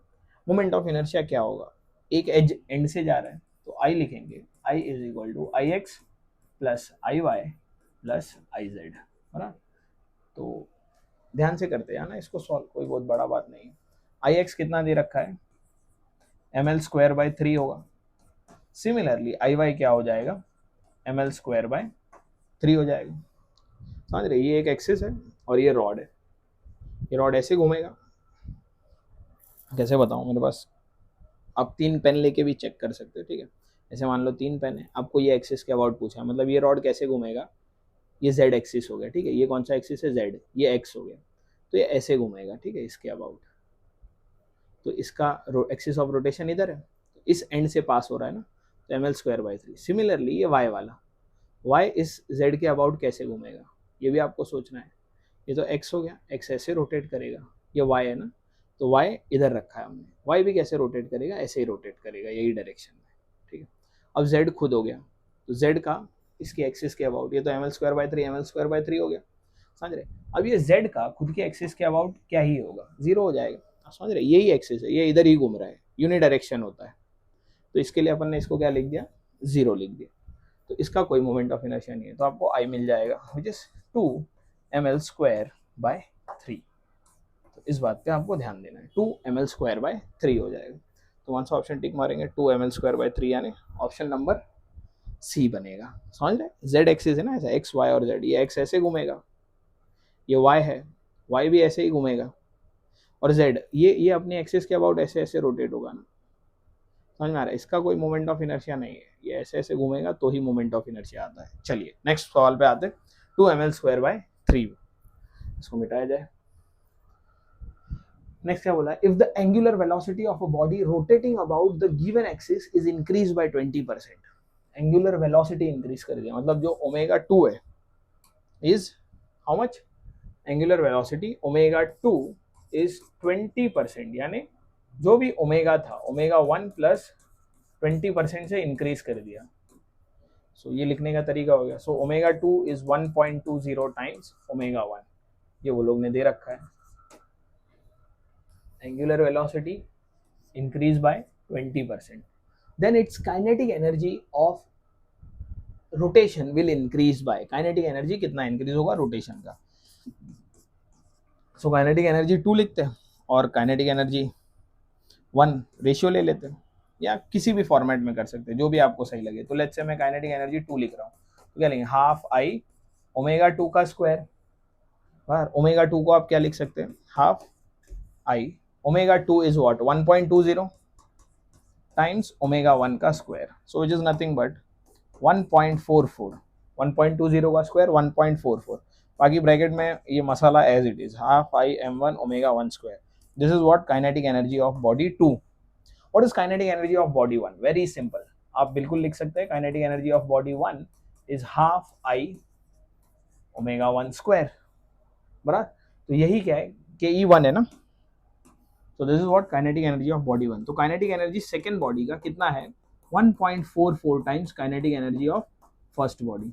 मोमेंट ऑफ इनर्शिया क्या होगा, एक एज एंड से जा रहा है, तो I लिखेंगे, I is equal to I X plus I Y plus I Z, है ना। तो ध्यान से करते हैं ना इसको सॉल्व, कोई बहुत बड़ा बात नहीं है। आई एक्स कितना दे रखा है, ml स्क्वायर बाय 3 होगा। सिमिलरली आई वाई क्या हो जाएगा, ml स्क्वायर बाय 3 हो जाएगा, समझ रहे, ये एक एक्सिस है और ये रॉड है, ये रॉड ऐसे घूमेगा, कैसे बताऊं, मेरे पास आप 3 पेन लेके भी चेक कर सकते हो, ठीक है। ऐसे मान लो 3 पेन है, आपको ये एक्सिस के अबाउट पूछा, मतलब ये रॉड कैसे घूमेगा, ये z एक्सिस हो गया, ठीक है, ये कौन सा एक्सिस है, z, ये x हो गया, तो ये ऐसे घूमेगा, ठीक है, इसके अबाउट। तो इसका एक्सिस ऑफ रोटेशन इधर है, तो इस एंड से पास हो रहा है ना, तो ml स्क्वायर बाई 3। सिमिलरली ये y वाला, y इस z के अबाउट कैसे घूमेगा, ये भी आपको सोचना है। ये तो x हो गया, x ऐसे रोटेट करेगा, ये y है ना, तो y इधर रखा है हमने, y भी कैसे रोटेट करेगा, ऐसे ही रोटेट करेगा, यही डायरेक्शन में, ठीक है। अब z खुद हो गया, तो z का इसकी एक्सिस के अबाउट, ये तो ml square by 3, ml square by 3 हो गया, समझ रहे। अब ये z का खुद के एक्सिस के अबाउट क्या ही होगा, 0 हो जाएगा, समझ रहे, यही एक्सिस है, ये इधर ही घूम रहा है, यूनिडायरेक्शन होता है, तो इसके लिए अपन ने इसको क्या लिख दिया, 0 लिख दिया, तो इसका कोई मोमेंट ऑफ इनर्शिया नहीं है, तो आपको I मिल जाएगा which is 2 ml square by 3। तो इस बात पे आपको ध्यान देना है, 2 ml स्क्वायर बाय 3 हो जाएगा, तो कौन सा ऑप्शन टिक मारेंगे, 2 ml स्क्वायर बाय 3, यानी ऑप्शन नंबर सी बनेगा, समझ रहे। z एक्सिस है ना, ऐसा x y और z, ये x ऐसे घूमेगा, ये y है, y भी ऐसे ही घूमेगा, और z ये अपनी एक्सिस के अबाउट ऐसे ऐसे रोटेट होगा ना, समझ में आ रहा है, इसका कोई मोमेंट ऑफ इनर्शिया नहीं है, ये ऐसे ऐसे घूमेगा तो ही मोमेंट ऑफ इनर्शिया आता है। चलिए नेक्स्ट सवाल पे आते हैं, 2 ml स्क्वायर बाय 3, इसको मिटाया जाए। नेक्स्ट क्या बोला, if the angular velocity of a body rotating about the given axis is increase by 20%, angular velocity increase कर दिया, मतलब जो ओमेगा 2 है is how much, angular velocity omega 2 is 20%, यानी जो भी ओमेगा था, ओमेगा 1 प्लस 20% से इंक्रीज कर दिया। सो ये लिखने का तरीका हो गया, so omega 2 is 1.20 times omega 1, ये वो लोग ने दे रखा है, angular velocity increase by 20%, then its kinetic energy of rotation will increase by, kinetic energy कितना इंक्रीज होगा रोटेशन का, सो काइनेटिक एनर्जी 2 लिखते हैं, और काइनेटिक एनर्जी 1 रेशियो ले लेते हैं, या किसी भी फॉर्मेट में कर सकते हैं, जो भी आपको सही लगे। तो लेट्स से मैं काइनेटिक एनर्जी 2 लिख रहा हूँ, तो क्या लेंगे, हाफ आई ओमेगा 2 का स्क्वायर, और ओमेगा 2 को आप क्या लिख सकते हैं, half I omega 2 is what, 1.20 times omega 1 का square, so it is nothing but 1.44, 1.20 का स्क्वायर 1.44, बाकी ब्रैकेट में ये मसाला as it is, half I m1 omega 1 square, this is what kinetic energy of body 2। What is kinetic energy of body 1, very simple, आप बिल्कुल लिख सकते हैं, kinetic energy of body 1 is half I omega 1 square, बराबर। तो यही क्या है कि E1 है ना, तो this is what kinetic energy of body 1। तो काइनेटिक एनर्जी सेकंड बॉडी का कितना है, 1.44 times kinetic energy of first body,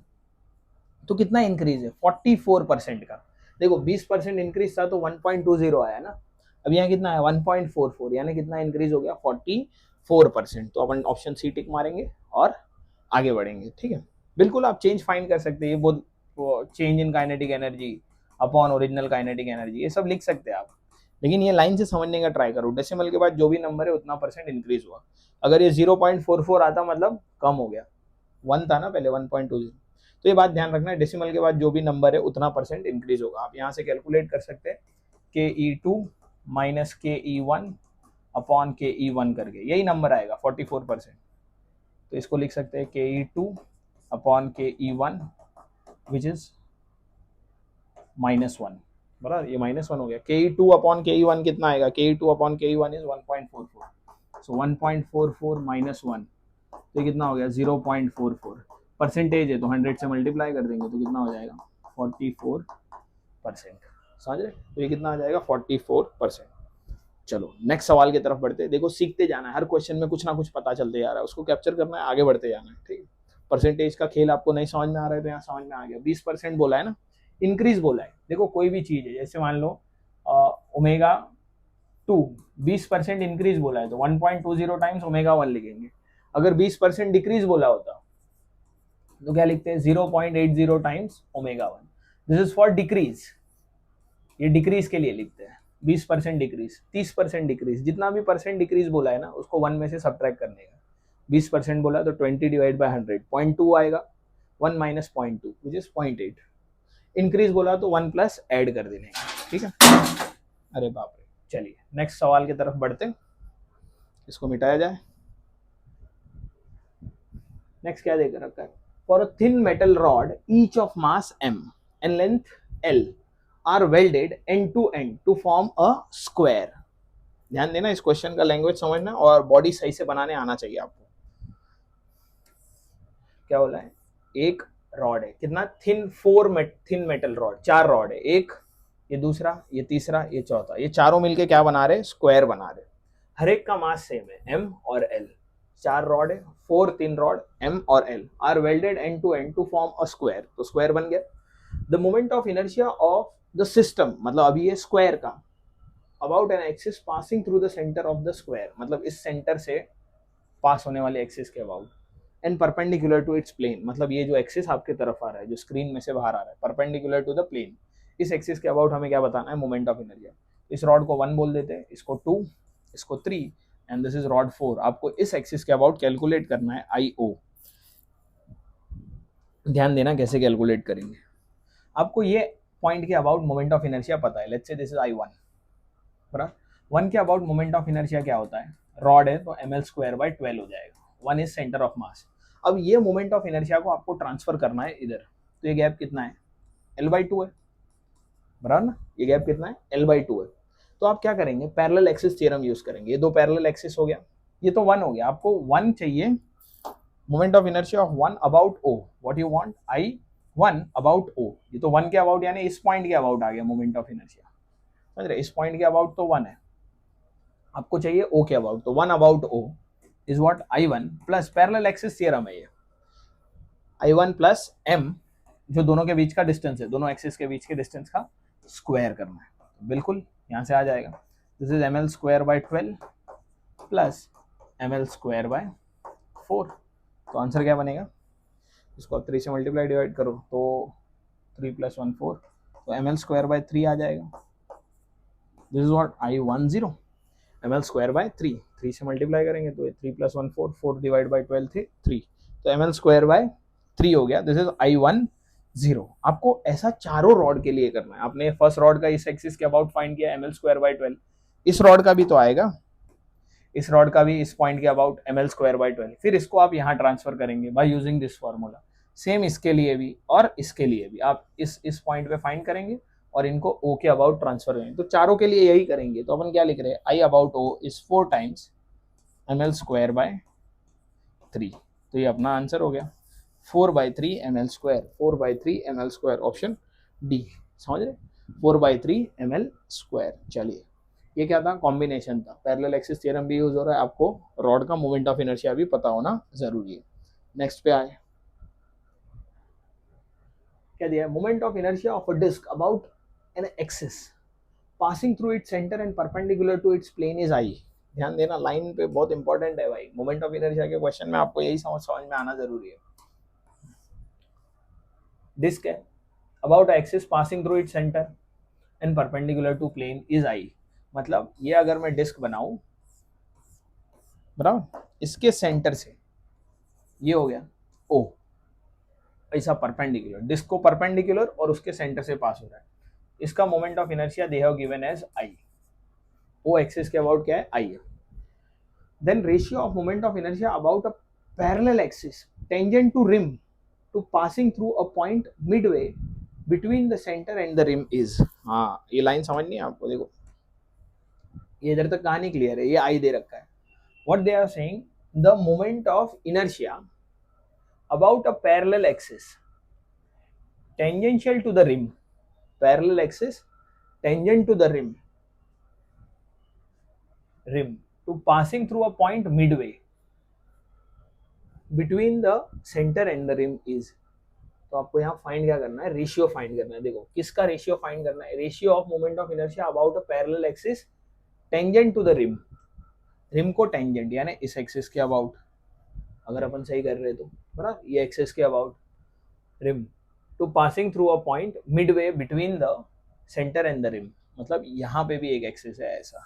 तो कितना इंक्रीज है, 44% का। देखो 20% इंक्रीज था तो 1.20 आया ना, अब यहाँ कितना है 1.44, यानी कितना इंक्रीज हो गया 44%। तो अपन ऑप्शन सी टिक मारेंगे और आगे बढ़ेंगे, ठीक है। बिल्कुल आप चेंज फाइंड कर सकते हैं, ये बहुत change in kinetic energy upon original kinetic energy, ये सब लिख सकते हैं आप, लेकिन ये लाइन से समझने का ट्राई करो। डेसिमल के बाद जो भी नंबर है उतना परसेंट इंक्रीज हुआ। अगर ये 0.44 आता मतलब कम हो गया, 1 था ना पहले 1.20, तो ये बात ध्यान रखना है, डेसिमल के बाद जो भी नंबर है उतना परसेंट इंक्रीज होगा। आप यहाँ से कैलकुलेट कर सकते हैं KE2 minus KE1 upon KE1 करके, यही नंबर आएगा 44%। तो इसको लिख सकते हैं KE2 upon KE1 which is -1, बराबर, ये -1 हो गया। KE2 अपॉन KE1 कितना आएगा, KE2 upon KE1 is 1.44, so 1.44 minus 1, तो कितना हो गया 0.44, परसेंटेज है तो 100 से मल्टीप्लाई कर देंगे तो कितना हो जाएगा 44%, समझ रहे, तो ये कितना आ जाएगा 44%। चलो नेक्स्ट सवाल की तरफ बढ़ते हैं। देखो सीखते जाना है, हर क्वेश्चन में कुछ ना कुछ पता चलते जा रहा है, उसको कैप्चर करना है, आगे बढ़ते जाना है, ठीक है। परसेंटेज का खेल आपको नहीं समझ में आ रहा है तो यहाँ समझ में आ गया। 20% बोला है ना, इंक्रीज बोला है। देखो कोई भी चीज है, जैसे मान लो ओमेगा 2 20% इंक्रीज बोला है तो 1.20 टाइम्स ओमेगा 1 लिखेंगे। अगर 20% डिक्रीज बोला होता तो क्या लिखते हैं 0.80 times omega 1, this is for decrease, ये डिक्रीज के लिए लिखते हैं। 20% डिक्रीज, 30% डिक्रीज, जितना भी परसेंट डिक्रीज बोला है ना उसको 1 में से सब्ट्रैक्ट करने का। 20% बोला तो 20 डिवाइड बाय 100, 0.2 आएगा, 1 माइनस 0.2 विच इज 0.8। इंक्रीज बोला तो 1 प्लस ऐड कर देने का, ठीक है। अरे बाप रे, चलिए नेक्स्ट सवाल की तरफ बढ़ते हैं, इसको मिटाया जाए। नेक्स्ट क्या देकर रखा है, for a thin metal rod each of mass m and length l are welded end to end to form a square। ध्यान देना, इस क्वेश्चन का लैंग्वेज समझना और बॉडी सही से बनाने आना चाहिए आपको। क्या बोला है, एक रॉड है, कितना थिन मेटल रॉड, 4 रॉड है, एक ये दूसरा ये तीसरा ये चौथा, ये चारों मिलके क्या बना रहे, स्क्वायर बना रहे। हर एक का मास सेम है m और l, 4 रॉड है, 4 थिन रॉड m और l are welded end to end to form a square, तो स्क्वायर बन गया। The moment of inertia of the system, मतलब अभी ये स्क्वायर का, about an axis passing through the centre of the square, मतलब इस सेंटर से पास होने वाले एक्सिस के about, and perpendicular to its plane, मतलब ये जो एक्सिस आपके तरफ आ रहा है, जो स्क्रीन में से बाहर आ रहा है, परपेंडिकुलर टू द प्लेन, इस एक्सिस के अबाउट हमें क्या बताना है, मोमेंट ऑफ इनर्शिया। इस रॉड को 1 बोल देते हैं, इसको 2, इसको 3 एंड दिस इज रॉड 4। आपको इस एक्सिस के अबाउट कैलकुलेट करना है IO। ध्यान देना कैसे कैलकुलेट करेंगे। आपको ये पॉइंट के अबाउट मोमेंट ऑफ इनर्शिया पता है, let's say this is I1, बराबर। 1 के अबाउट मोमेंट ऑफ इनर्शिया क्या होता है, रॉड है तो ml²/12 हो जाएगा, 1 इज सेंटर ऑफ मास। अब ये मोमेंट ऑफ इनर्शिया को आपको ट्रांसफर करना है इधर, तो ये गैप कितना है, L/2 है, बराबर ना, ये गैप कितना है, L/2 है। तो आप क्या करेंगे, पैरेलल एक्सिस थ्योरम यूज करेंगे। ये 2 पैरेलल एक्सिस हो गया, ये तो 1 हो गया, आपको 1 चाहिए, moment of inertia of 1 about O, what you want, I1 about O। ये तो 1 के अबाउट यानी इस पॉइंट के अबाउट आ गया मोमेंट ऑफ इनर्शिया, समझ रहे, इस पॉइंट के अबाउट तो 1 है, आपको चाहिए O के अबाउट, तो 1 about O is what I1 plus parallel axis theorem है ये, I1 प्लस M, जो दोनों के बीच का डिस्टेंस है, दोनों एक्सिस के बीच के डिस्टेंस का स्क्वायर करना है, तो बिल्कुल यहाँ से आ जाएगा, this is ml²/12 plus ml²/4। तो आंसर क्या बनेगा, इसको आप 3 से मल्टीप्लाई डिवाइड करो तो 3 + 1 4, तो ml²/3 आ जाएगा। This is what I10, ml²/3, 3 से मल्टीप्लाई करेंगे तो 3 + 1 4, 4 डिवाइड बाई 12 थे 3, तो ml²/3 हो गया, दिस इज I10। आपको ऐसा चारों रॉड के लिए करना है। आपने फर्स्ट रॉड का इस एक्सिस के अबाउट फाइंड किया ml²/12, इस रॉड का भी तो आएगा, इस रॉड का भी इस पॉइंट के अबाउट ml²/12, फिर इसको आप यहाँ ट्रांसफर करेंगे by using this formula. Same इसके लिए भी और इसके लिए भी आप इस पॉइंट पे फाइंड करेंगे और इनको O के अबाउट ट्रांसफर करेंगे, तो चारों के लिए यही करेंगे। तो अपन क्या लिख रहे हैं, I about O is 4 times ml²/3, तो ये अपना आंसर हो गया 4/3 ml², 4/3 ml², ऑप्शन डी, समझ रहे, 4/3 ml²। चलिए ये क्या था, कॉम्बिनेशन था, पैरेलल एक्सिस थ्योरम भी यूज हो रहा है, आपको रॉड का मोमेंट ऑफ इनर्शिया भी पता होना जरूरी है। नेक्स्ट पे आए, क्या दिया है, moment of inertia of a disc about an axis passing through its centre and perpendicular to its plane is I। ध्यान देना, लाइन पे बहुत इंपॉर्टेंट है भाई, मोमेंट ऑफ इनर्शिया के क्वेश्चन में आपको यही समझ में आना जरूरी है। डिस्क है, about axis passing through it centre and perpendicular to plane is I. मतलब ये अगर मैं डिस्क बनाऊं बराबर, इसके सेंटर से ये हो गया ओ, ऐसा परपेंडिकुलर, डिस्क को परपेंडिकुलर और उसके सेंटर से पास हो रहा है, इसका moment of inertia they have given as I. O axis के अबाउट क्या है, आई है। Then ratio of moment of inertia about a parallel axis tangent to rim to passing through a point midway between the centre and the rim is. हाँ ये line समझनी है आपको, देखो ये इधर तक कहानी क्लियर है, ये आई दे रखा है। What they are saying, the moment of inertia about a parallel axis tangential to the rim, parallel axis tangent to the rim to passing through a point midway between the center and the rim is। तो आपको यहाँ find क्या करना है, ratio find करना है। देखो किसका रेशियो फाइंड करना है, ratio of moment of inertia about a parallel axis tangent to the rim, rim को टेंजेंट यानी इस एक्सिस के अबाउट, अगर अपन सही कर रहे तो बराबर, ये एक्सिस के about rim to passing through a point midway between the centre and the rim. मतलब यहाँ पे भी एक एक्सिस है ऐसा,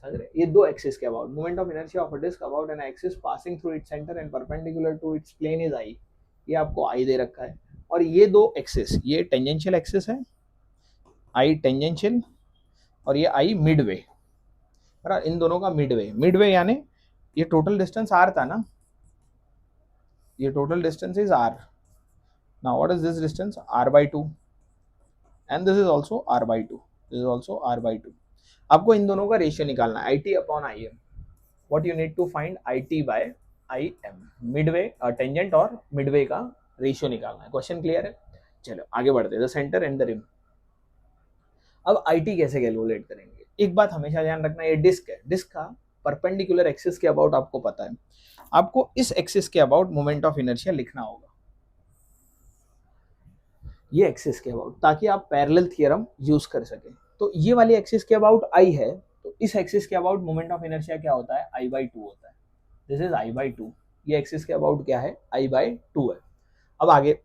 समझ रहे, ये दो एक्सिस के about moment of inertia of a disc about an axis passing through its centre and perpendicular to its plane is I. ये आपको आई दे रखा है, और ये दो एक्सिस, ये टेंजेंशियल एक्सिस है आई टेंजेंशियल, और ये आई मिडवे, बराबर, इन दोनों का मिडवे, मिडवे यानी ये टोटल डिस्टेंस आर था ना, ये total distance is R. now what is this distance, r by 2 and this is also r by 2, this is also r by 2। आपको इन दोनों का रेशियो निकालना है, it upon im। what you need to find it by im, midway tangent और midway का ratio निकालना है। Question clear है, चलो आगे बढ़ते हैं। The centre and the rim, अब it कैसे कैलकुलेट करेंगे, एक बात हमेशा ध्यान रखना, ये डिस्क है, डिस्क का परपेंडिकुलर एक्सिस के अबाउट आपको पता है, आपको इस एक्सिस के अबाउट मोमेंट ऑफ इनर्शिया लिखना होगा, ये एक्सिस के अबाउट, ताकि आप पैरेलल थ्योरम यूज कर सके। तो ये वाली एक्सिस के अबाउट आई है, तो इस एक्सिस के अबाउट मोमेंट ऑफ इनर्शिया क्या होता है, आई बाई टू होता है, this is I by to. ये एक्सिस के अबाउट क्या है, आई बाई टू है। अब आगे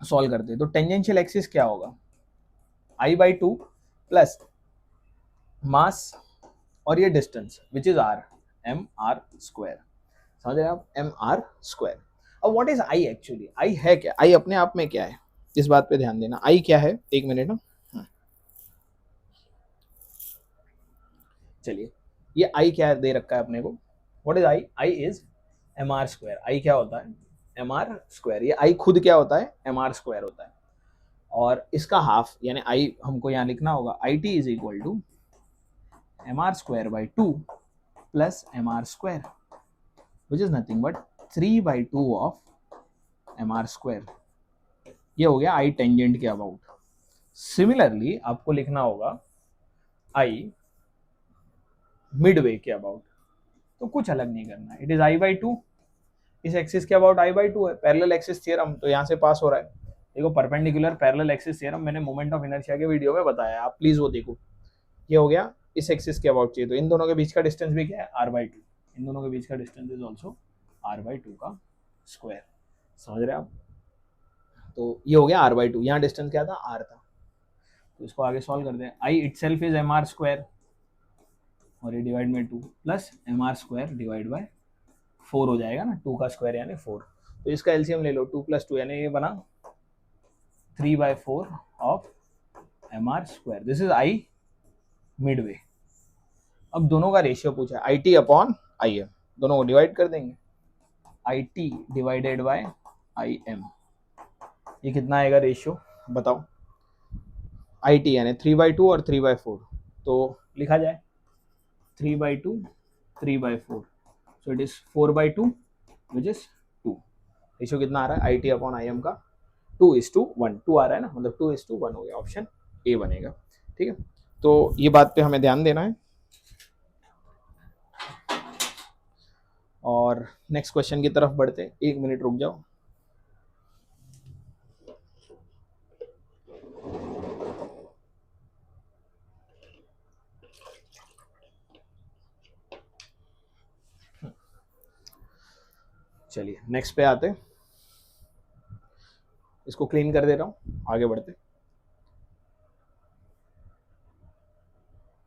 सॉल्व करते हैं, तो टेंजेंशियल एक्सिस क्या होगा, I by two plus mass और ये distance which is R, M R square, समझ रहे आप, एम आर स्क्वायर। अब what is I actually, I है क्या, आई अपने आप में क्या है, इस बात पे ध्यान देना, आई क्या है, एक मिनट ना, चलिए ये आई क्या दे रखा है अपने को, what is I, I is M R square. I क्या होता है, एम आर स्क्वायर, ये आई खुद क्या होता है, एम आर स्क्वायर होता है, और इसका हाफ यानी आई हमको यहाँ लिखना होगा, I T is equal to M R square by two plus M R square which is nothing but 3/2 of M R square. ये हो गया आई टेंजेंट के अबाउट। सिमिलरली आपको लिखना होगा आई मिडवे के अबाउट, तो कुछ अलग नहीं करना है, it is I by to, इस एक्सिस के अबाउट आई बाई टू है, पैरेलल एक्सिस थ्योरम तो यहाँ से पास हो रहा है। देखो परपेंडिकुलर पैरेलल एक्सिस थ्योरम मैंने मोमेंट ऑफ इनर्शिया के वीडियो में बताया, आप प्लीज वो देखो। ये हो गया इस एक्सिस के अबाउट चाहिए, तो इन दोनों के बीच का डिस्टेंस भी क्या है, आर बाई टू, इन दोनों के बीच का distance is also R by two का स्क्वायर, समझ रहे आप। तो ये हो गया आर बाई टू, यहाँ डिस्टेंस क्या था, आर था, तो इसको आगे सॉल्व कर दें, I itself is M R square और ये डिवाइड में two plus M R square divide by four हो जाएगा ना, टू का स्क्वायर यानी फोर, तो इसका एलसीएम ले लो, टू प्लस टू यानी ये बना 3/4 of M R square, this is I midway. अब दोनों का रेशियो पूछा है, I T upon I M, दोनों को डिवाइड कर देंगे, I T divided by I M, ये कितना आएगा रेशियो बताओ, आई टी यानी 3/2 और 3/4, तो लिखा जाए 3/2 3/4, सो it is 4/2 which is 2। Ratio कितना आ रहा है, I T upon I M का 2:1, 2 आ रहा है ना, मतलब 2:1 हो गया, ऑप्शन ए बनेगा। ठीक है, तो ये बात पे हमें ध्यान देना है। और नेक्स्ट क्वेश्चन की तरफ बढ़ते, एक मिनट रुक जाओ। चलिए नेक्स्ट पे आते, इसको क्लीन कर दे रहा हूँ, आगे बढ़ते।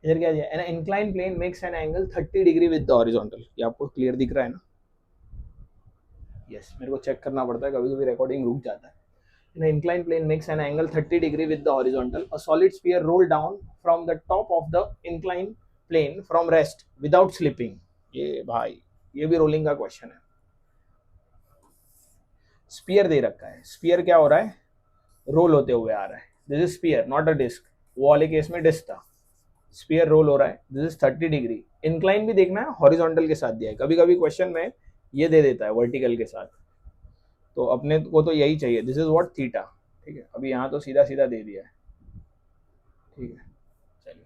इधर क्या दिया, an incline plane makes an angle 30 degree with the horizontal. ये आपको क्लियर दिख रहा है ना? यस, मेरे को चेक करना पड़ता है, कभी कभी रिकॉर्डिंग रुक जाता है। An inclined plane makes an angle 30 degree with the horizontal. A solid sphere roll down from the top of the inclined plane from rest without slipping. ये भाई, ये भी रोलिंग का क्वेश्चन है। स्पीयर दे रखा है, स्पीयर क्या हो रहा है, रोल होते हुए आ रहा है। This is sphere not a disc, वो वाले केस में डिस्क था। स्पीयर रोल हो रहा है, दिस इज 30 डिग्री। इंक्लाइन भी देखना है, हॉरिजॉन्टल के साथ दिया है। कभी कभी क्वेश्चन में ये दे देता है वर्टिकल के साथ, तो अपने को तो यही चाहिए, दिस इज व्हाट थीटा। ठीक है, अभी यहाँ तो सीधा सीधा दे दिया है। ठीक है, चलिए।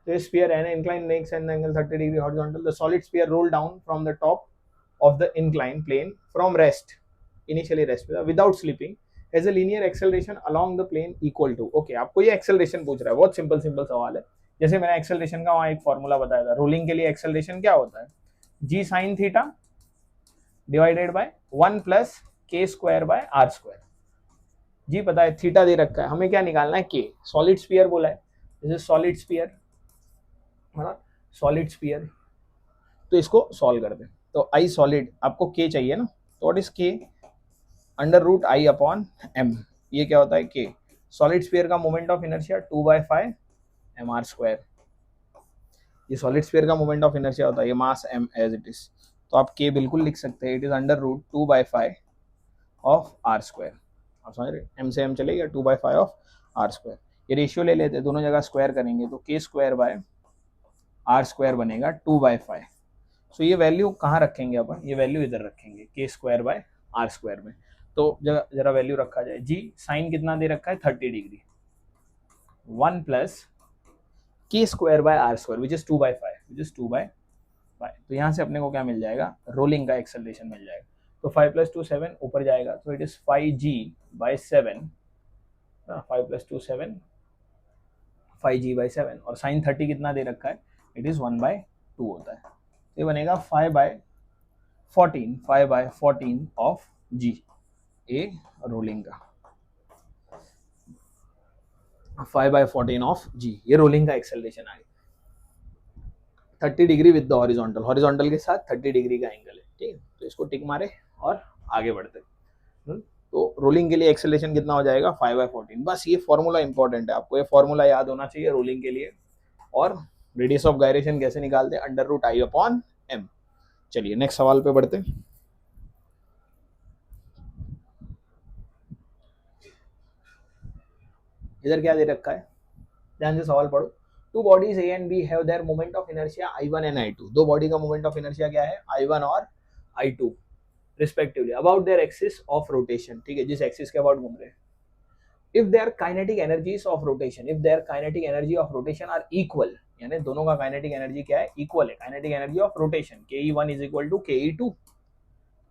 तो sphere an incline makes an angle 30 degree horizontal. The solid sphere roll down from the top of the incline plane from rest, initially rest without slipping, has a linear acceleration along the plane equal to. Okay, आपको ये acceleration पूछ रहा है, बहुत simple simple सवाल है। जैसे मैंने एक्सेलरेशन का वहाँ एक फॉर्मूला बताया था, रोलिंग के लिए एक्सेलरेशन क्या होता है, G sine theta divided by 1 plus K square by R square. G पता है, थीटा दे रखा है, हमें क्या निकालना है, के। सॉलिड स्पीयर बोला है, this is solid sphere, solid sphere. तो इसको सॉल्व कर दे, तो आई सॉलिड, आपको के चाहिए ना, तो what is K, under root I upon M. ये क्या होता है, के। सॉलिड स्पीयर का moment of inertia 2/5 M R square. ये सॉलिड स्पीयर का मोमेंट ऑफ इनर्शिया होता है, ये mass M as it is. तो आप के बिल्कुल लिख सकते हैं, it is under root 2/5 of R square. आप समझ रहे, एम से एम चलेगा, 2/5 ऑफ आर स्क्वायर। ये रेशियो ले लेते हैं, दोनों जगह स्क्वायर करेंगे तो के स्क्वायर बाय आर स्क्वायर बनेगा 2/5। सो ये वैल्यू कहाँ रखेंगे अपन, ये वैल्यू इधर रखेंगे, के स्क्वायर बाय आर स्क्वायर में। तो जरा वैल्यू रखा जाए, जी साइन कितना दे रखा है 30 degree, 1 plus K square by R square which is 2/5, which is 2/5। तो यहाँ से अपने को क्या मिल जाएगा, रोलिंग का एक्सेलरेशन मिल जाएगा। तो 5 + 2 7 ऊपर जाएगा, तो इट इज 5g/7, 5 + 2 7, 5g/7। और साइन 30 कितना दे रखा है, इट इज 1/2 होता है। तो ये बनेगा 5/14 ऑफ जी, ए रोलिंग का 5/14 ऑफ जी, ये रोलिंग का एक्सेलरेशन आ गया। 30 degree with the horizontal, horizontal के साथ 30 डिग्री का एंगल है। ठीक है, तो इसको टिक मारे और आगे बढ़ते। तो रोलिंग के लिए एक्सेलरेशन कितना हो जाएगा, 5/14। बस ये फॉर्मूला इंपॉर्टेंट है, आपको ये फॉर्मूला याद होना चाहिए रोलिंग के लिए। और रेडियस ऑफ गायरेशन कैसे निकालते हैं, under root I upon M. चलिए नेक्स्ट सवाल पे बढ़ते हैं। इधर क्या दे रखा है, ध्यान से सवाल पढ़ो। Two bodies A and B have their moment of inertia I1 and I2। दो बॉडी का मोमेंट ऑफ इनर्शिया क्या है, I1 और I2 respectively, about their axis of rotation. ठीक है, जिस एक्सिस के अबाउट घूम रहे हैं। If their kinetic energies of rotation, if their kinetic energy of rotation are equal, यानी दोनों का काइनेटिक एनर्जी क्या है, इक्वल है। Kinetic energy of rotation ke1 is equal to ke2,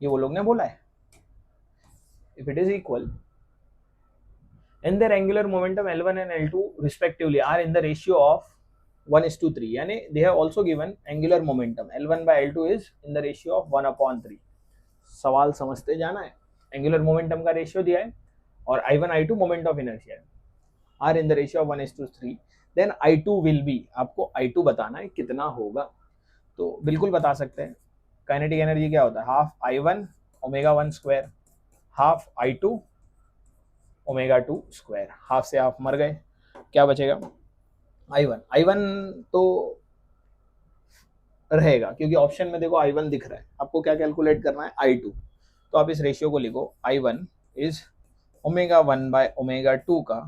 ये वो लोग ने बोला है। If it is equal and their angular momentum L1 and L2 respectively are in the ratio of 1:3, यानी they have also given angular momentum L1/L2 is in the ratio of 1/3। सवाल समझते जाना है, एंगुलर मोमेंटम का ratio दिया है और I1 I2 moment of inertia है, R in the ratio of 1:3। Then I2 will be, आपको I2 बताना है कितना होगा। तो बिल्कुल बता सकते हैं, काइनेटिक एनर्जी क्या होता है, half I1 ω1 square, half I2 ω2 square. Half से हाफ मर गए, क्या बचेगा, I1 तो रहेगा, क्योंकि ऑप्शन में देखो I1 दिख रहा है। आपको क्या कैलकुलेट करना है, I2। तो आप इस रेशियो को लिखो, I1 इज ω1/ω2 का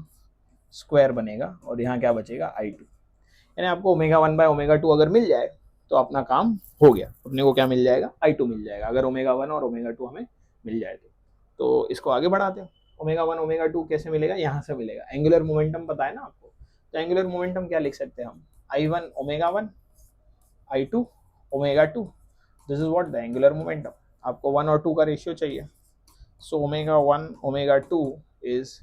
स्क्वायर बनेगा, और यहाँ क्या बचेगा, I2। यानी आपको ω1/ω2 अगर मिल जाए तो अपना काम हो गया, अपने को क्या मिल जाएगा, I2 मिल जाएगा, अगर ω1 और ω2 हमें मिल जाए तो इसको आगे बढ़ाते हैं। ω1 ω2 कैसे मिलेगा, यहाँ से मिलेगा, एंगुलर मोमेंटम पता है ना आपको। तो एंगुलर मोमेंटम क्या लिख सकते हैं हम, I1 ω1, I2 ω2, this is what the angular momentum. आपको 1 और 2 का रेशियो चाहिए, सो ω1 ω2 इज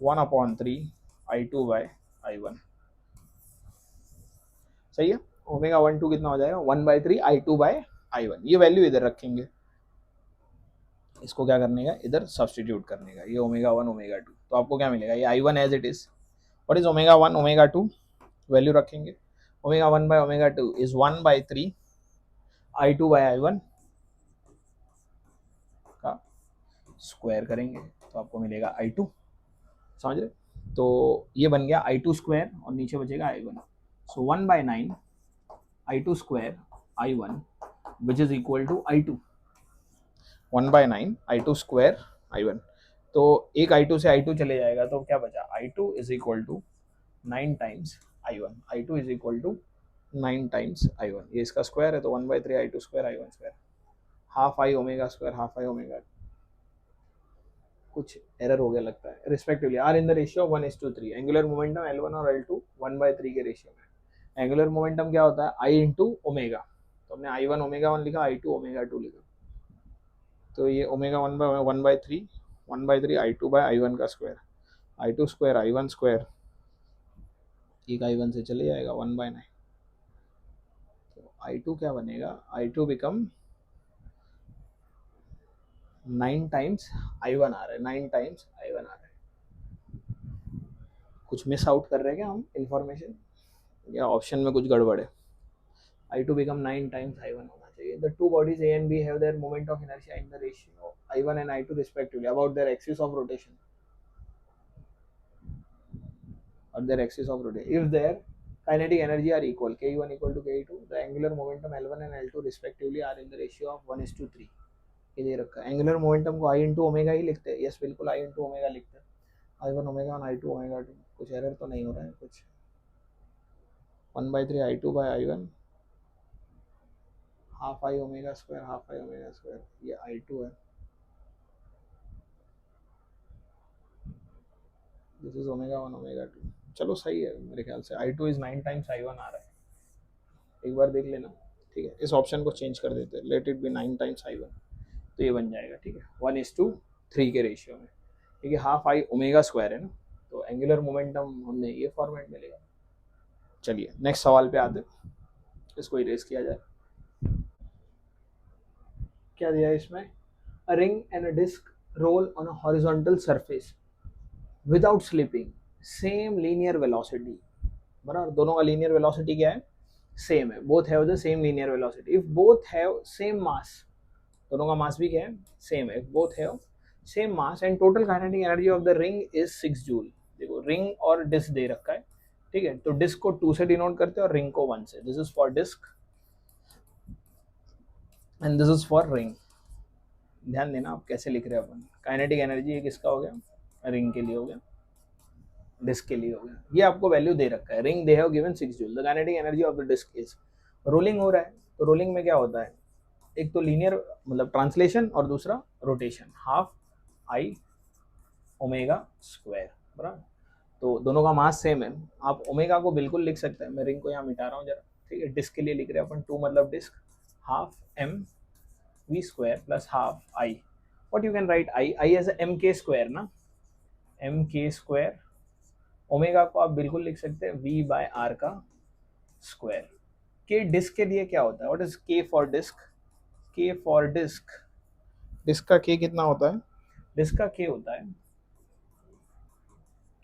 1/3 I2/I1। सही है, ω1 2 कितना हो जाएगा, 1/3 I2/I1। ये वैल्यू इधर रखेंगे। इसको क्या करने का, इधर सब्सटीट्यूट करने का, ये ओमेगा 1 ओमेगा 2, तो आपको क्या मिलेगा, ये I1 as it is, what is omega 1 omega 2, value रखेंगे, omega 1 by omega 2 is 1/3 I2 by I1 का स्क्वायर करेंगे तो आपको मिलेगा I2, समझ रहे, तो ये बन गया I2 स्क्वायर और नीचे बचेगा I1, so 1/9 I2 square I1 which is equal to I2, 1/9 I2 square I1, तो एक I2 से I2 चले जाएगा तो क्या बचा, I2 is equal to 9 times I1, I2 is equal to 9 times I1, ये इसका स्क्वायर है तो 1/3 I2 square I1 square, half I omega square half I omega, कुछ एरर हो गया लगता है, respectively are in the ratio 1:3, angular momentum L1 और L2 1/3 के रेशियो में, एंगुलर मोमेंटम क्या होता है I इंटू ओमेगा, तो हमने I1 ओमेगा 1 लिखा, I2 ओमेगा 2 लिखा, तो ये ओमेगा 1/3 1/3 I2 बाय I1 का square, I2 square I1 square, एक I1 से चले जाएगा 1/9, तो I2 क्या बनेगा, I2 बिकम 9 टाइम्स I1 आ रहा है, 9 टाइम्स I1 आ रहा है, कुछ मिस आउट कर रहे हैं क्या हम इन्फॉर्मेशन, या ऑप्शन में कुछ गड़बड़ है, I2 become 9 times I1 होना चाहिए, the two bodies A and B have their moment of inertia in the ratio I1 and I2 respectively about their axis of rotation or their axis of rotation, if their kinetic energy are equal, K1 equal to K2, the angular momentum L1 and L2 respectively are in the ratio of 1:3, ये दे रखा है, angular momentum को I into omega ही लिखते हैं, yes बिल्कुल I into omega लिखते हैं, I1 omega और I2 ओमेगा 2, कुछ एरर तो नहीं हो रहा है कुछ, 1/3 I2 by I1 half I omega square, ये I2 है, दिस इज ओमेगा 1 ओमेगा 2, चलो सही है मेरे ख्याल से, I2 इज 9 टाइम्स I1 आ रहा है, एक बार देख लेना, ठीक है, इस ऑप्शन को चेंज कर देते हैं, let it be 9 times I1, तो ये बन जाएगा, ठीक है, 1:3 के रेशियो में, क्योंकि हाफ आई ओमेगा स्क्वायर है ना, तो एंगुलर मोमेंटम हमने ये फॉर्मेट मिलेगा। चलिए नेक्स्ट सवाल पे आते, इसको इरेज किया जाए, क्या दिया है इसमें, a ring and a disc roll on a horizontal surface without slipping, same linear velocity, बराबर, दोनों का लीनियर वेलोसिटी क्या है, सेम है, both have the same linear velocity, if both have same mass, दोनों का मास भी क्या है, सेम है, both have same mass and total kinetic energy of the ring is 6 joule, देखो रिंग और डिस्क दे रखा है, ठीक है, तो डिस्क को 2 से डिनोट करते हैं और रिंग को 1 से, this is for disc and this is for ring, ध्यान देना आप कैसे लिख रहे हैं, अपन काइनेटिक एनर्जी किसका हो गया, रिंग के लिए हो गया, डिस्क के लिए हो गया, ये आपको वैल्यू दे रखा है, ring they have given 6 joule, the kinetic energy of the disc is, rolling हो रहा है, तो रोलिंग में क्या होता है, एक तो लीनियर मतलब ट्रांसलेशन और दूसरा rotation, half I omega square, बराबर, तो दोनों का मास सेम है, आप ओमेगा को बिल्कुल लिख सकते हैं, मैं रिंग को यहाँ मिटा रहा हूँ जरा, ठीक है, डिस्क के लिए लिख रहे हैं अपन 2 मतलब disc, half M V square plus half I, what you can write I as M K square ना, एम के स्क्वायर, ओमेगा को आप बिल्कुल लिख सकते हैं वी बाय आर का स्क्वायर, के डिस्क के लिए क्या होता है, what is K for disc, K for disc, disc का के कितना होता है, डिस्क का के होता है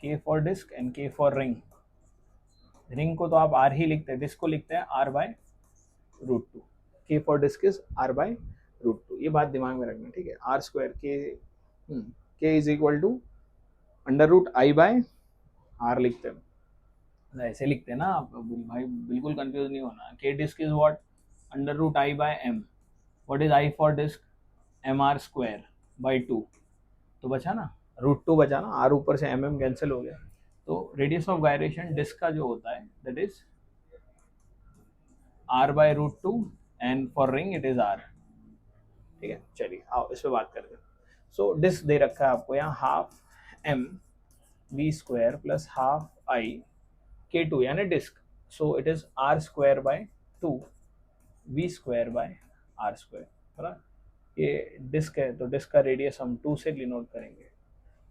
के फॉर डिस्क एंड के फॉर रिंग, रिंग को तो आप आर ही लिखते हैं, डिस्क को लिखते हैं R by root two, K for disc is R by root two, ये बात दिमाग में रखना, ठीक है, R square K is equal to under root I by R लिखते हैं, ऐसे लिखते हैं ना आप भाई, बिल्कुल कंफ्यूज नहीं होना, K disc is what, under root I by M, what is I for disc, M R square by 2, तो बचा ना रूट 2 बचा ना, आर ऊपर से एम कैंसिल हो गया, तो रेडियस ऑफ गायरेशन डिस्क का जो होता है that is R by root 2 and for ring it is R, ठीक है, चलिए आओ इस पर बात करते हैं, सो डिस्क दे रखा है आपको यहाँ half M V square plus half I के टू यानी disc, so it is R square by 2 V square by R square, बराबर, ये डिस्क है तो डिस्क का रेडियस हम 2 से डिनोट करेंगे,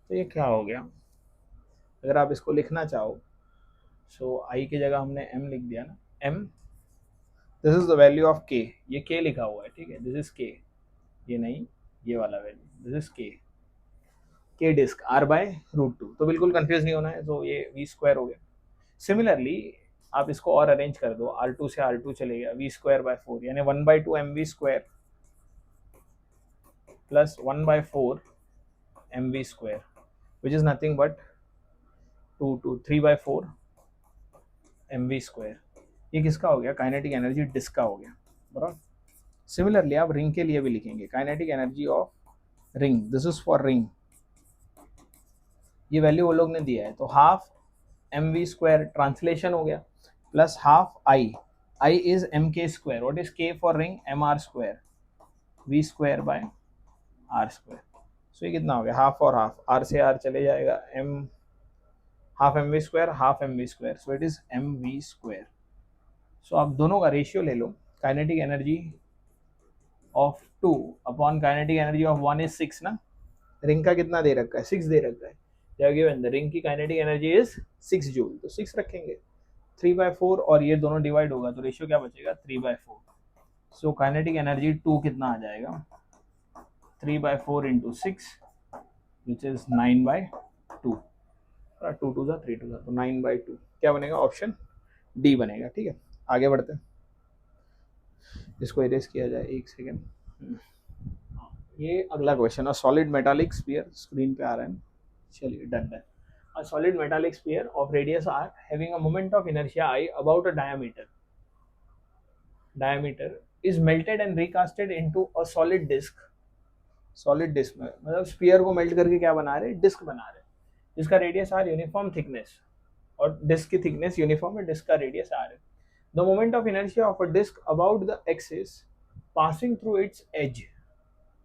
तो ये क्या हो गया, अगर आप इसको लिखना चाहो, सो आई की जगह हमने एम लिख दिया ना, M this is the value of K, ये के लिखा हुआ है, ठीक है, दिस इज के, ये नहीं ये वाला value, this is K disc R by root two, तो बिल्कुल कंफ्यूज नहीं होना है, तो ये वी स्क्वायर हो गया। सिमिलरली आप इसको और अरेंज कर दो, आर टू से आर टू चले गया, वी स्क्वायर बाय फोर, यानी 1/2 M V square plus 1/4 M V square, which is nothing but 3/4 M V square. ये किसका हो गया? काइनेटिक एनर्जी डिस्क का हो गया, बराबर। सिमिलरली आप रिंग के लिए भी लिखेंगे, kinetic energy of ring, this is for ring, ये वैल्यू वो लोग ने दिया है, तो half M V square translation हो गया, plus half I, I is M K square, what is K for ring? M R square, V square by R square. So ये कितना हो गया? हाफ और हाफ, आर से आर चले जाएगा, M half M V square, half M V square, so it is M V square. So आप दोनों का रेशियो ले लो, kinetic energy of 2 upon kinetic energy of 1 is 6 ना, रिंग का कितना दे रखा है? 6 दे रखा है, या गिवन द रिंग की काइनेटिक एनर्जी इज 6 जूल, तो 6 रखेंगे, 3/4 और ये दोनों डिवाइड होगा तो रेशियो क्या बचेगा? 3/4। सो काइनेटिक एनर्जी 2 कितना आ जाएगा? 3/4 इंटू 6 विच इज 9/2, 2 2 3 2 तो 9/2 क्या बनेगा? ऑप्शन डी बनेगा। ठीक है, आगे बढ़ते हैं, इसको इरेज किया जाए, एक सेकेंड। ये अगला क्वेश्चन है, सॉलिड मेटालिक स्फीयर, स्क्रीन पे आ रहा है, चलिए done done. A solid metallic sphere of radius r having a moment of inertia I about a diameter is melted and recasted into a solid disk। solid disk में मतलब sphere को melt करके क्या बना रहे? डिस्क बना रहे, जिसका रेडियस आर, यूनिफॉर्म थिकनेस, और डिस्क की थिकनेस यूनिफॉर्म है, डिस्क का रेडियस आर है। The moment of inertia of a disc about the axis passing through its edge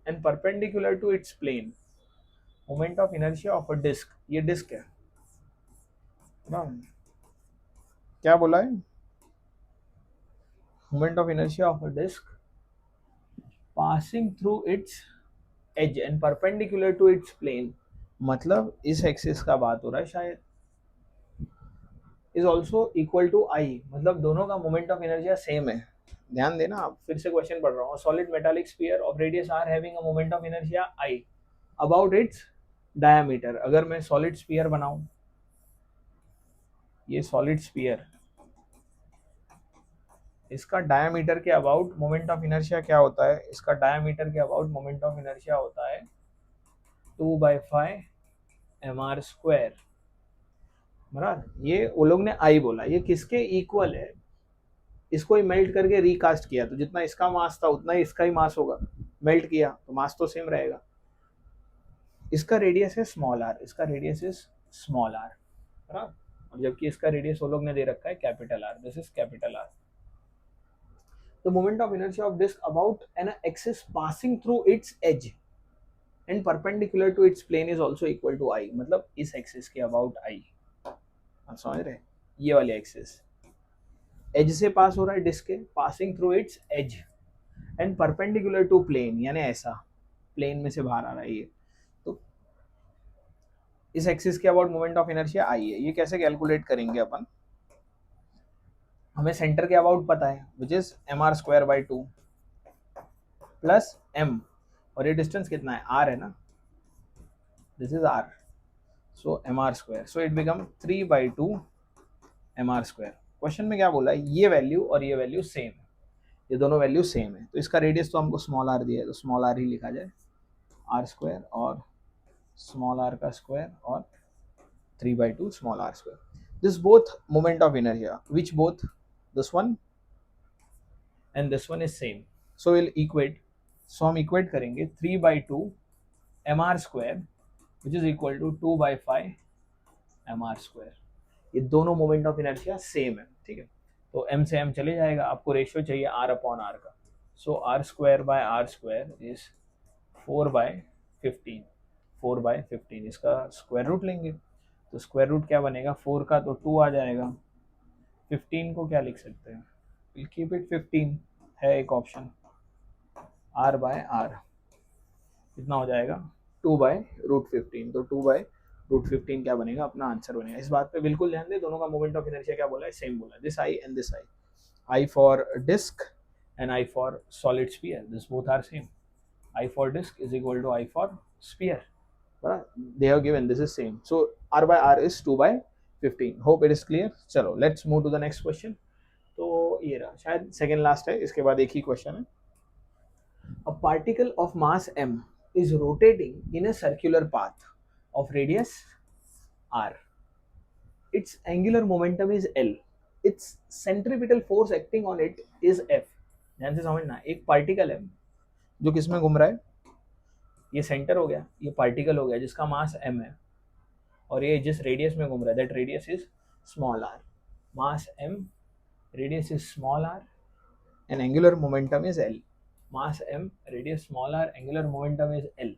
and perpendicular to its plane. Moment of inertia of a disc, ये disc है ना, क्या बोला है? Moment of inertia of a disc passing through its edge and perpendicular to its plane, मतलब इस axis का बात हो रहा है शायद, इज ऑल्सो इक्वल टू आई, मतलब दोनों का मोमेंट ऑफ इनर्शिया सेम है। ध्यान देना, आप फिर से क्वेश्चन पढ़ रहा हूँ, solid metallic sphere of radius R having a moment of inertia I about its diameter. अगर मैं सॉलिड स्फीयर बनाऊं, ये सॉलिड स्फीयर, इसका डायमीटर के अबाउट मोमेंट ऑफ इनर्शिया क्या होता है? इसका डायमीटर के अबाउट मोमेंट ऑफ इनर्शिया होता है 2/5 mr स्क्वायर, बराबर। ये वो लोग ने आई बोला, ये किसके इक्वल है? इसको ही मेल्ट करके रिकास्ट किया, तो जितना इसका मास था उतना ही इसका ही मास होगा, मेल्ट किया तो मास तो सेम रहेगा। इसका रेडियस है स्मॉल आर, इसका रेडियस इज स्मॉल आर, बराबर, और जबकि इसका रेडियस वो लोग ने दे रखा है capital R, this is capital R. The moment of inertia of disk about an axis passing through its edge and perpendicular to its plane is also equal to I, मतलब इस एक्सिस के about I, आप समझ रहे? ये वाली axis as से पास हो रहा है डिस्क के, passing through its edge and perpendicular to plane, यानी ऐसा प्लेन में से बाहर आ रहा है ये, तो इस एक्सिस के about moment of inertia I है। ये कैसे कैलकुलेट करेंगे अपन? हमें सेंटर के अबाउट पता है, which is mr square by 2 plus m, और ये डिस्टेंस कितना है? r है ना, this is r, so mr square, so it become 3/2 mr square. Question में क्या बोला है? ये वैल्यू और ये वैल्यू सेम है, ये दोनों वैल्यू सेम है, तो इसका रेडियस तो हमको स्मॉल r दिया है, तो स्मॉल r ही लिखा जाए, r स्क्वायर और स्मॉल r का स्क्वायर और 3/2 small r square. This both moment of inertia, which both, this one and this one is same, so we'll equate, so हम equate करेंगे 3/2 mr square which is equal to 2/5 mr square। ये दोनों moment of inertia same है, ठीक है, तो m से m चले जाएगा, आपको रेशियो चाहिए r अपॉन r का, सो r square by r square is 4/15, 4/15, इसका स्क्वायर रूट लेंगे, तो स्क्वायर रूट क्या बनेगा? 4 का तो 2 आ जाएगा, 15 को क्या लिख सकते हैं? we'll keep it 15 है एक ऑप्शन, r बाय r कितना हो जाएगा? 2/√15, तो 2/√15 क्या बनेगा? अपना आंसर बनेगा। इस बात पे बिल्कुल ध्यान दे, दोनों का मोमेंट ऑफ इनर्शिया क्या बोला है? सेम बोला, this I and this I for disc and I for solid sphere, this both are same. I for disk is equal to I for sphere. They have given this is same. So r by r is 2/15. Hope it is clear. चलो let's move to the next question. तो ये रहा शायद second last है, इसके बाद एक ही question है. A particle of mass m is rotating in a circular path of radius r. Its angular momentum is L. Its centripetal force acting on it is F. ध्यान से समझना, एक पार्टिकल है जो किस में घूम रहा है, ये सेंटर हो गया, ये पार्टिकल हो गया जिसका मास m है, और ये जिस रेडियस में घूम रहा है that radius is small r. Mass m, radius is small r, and angular momentum is L. Mass m, radius small r, angular momentum is L,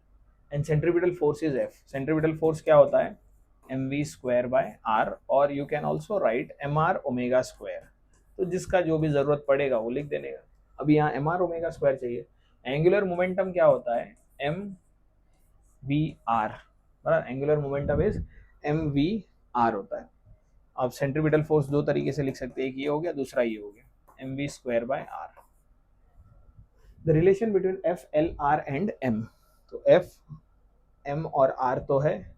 and centripetal force is F. Centripetal force क्या होता है? mv square by r, और you can also write mr omega square. तो जिसका जो भी जरूरत पड़ेगा वो लिख देने का. अभी यहाँ mr omega square चाहिए. Angular momentum क्या होता है? mvr. बराबर, angular momentum is mvr होता है. अब सेंट्रीपिटल फोर्स दो तरीके से लिख सकते हैं, एक ये हो गया, दूसरा ये हो गया, mv square by r. The relation between F L R and M. तो एफ एम और आर तो है,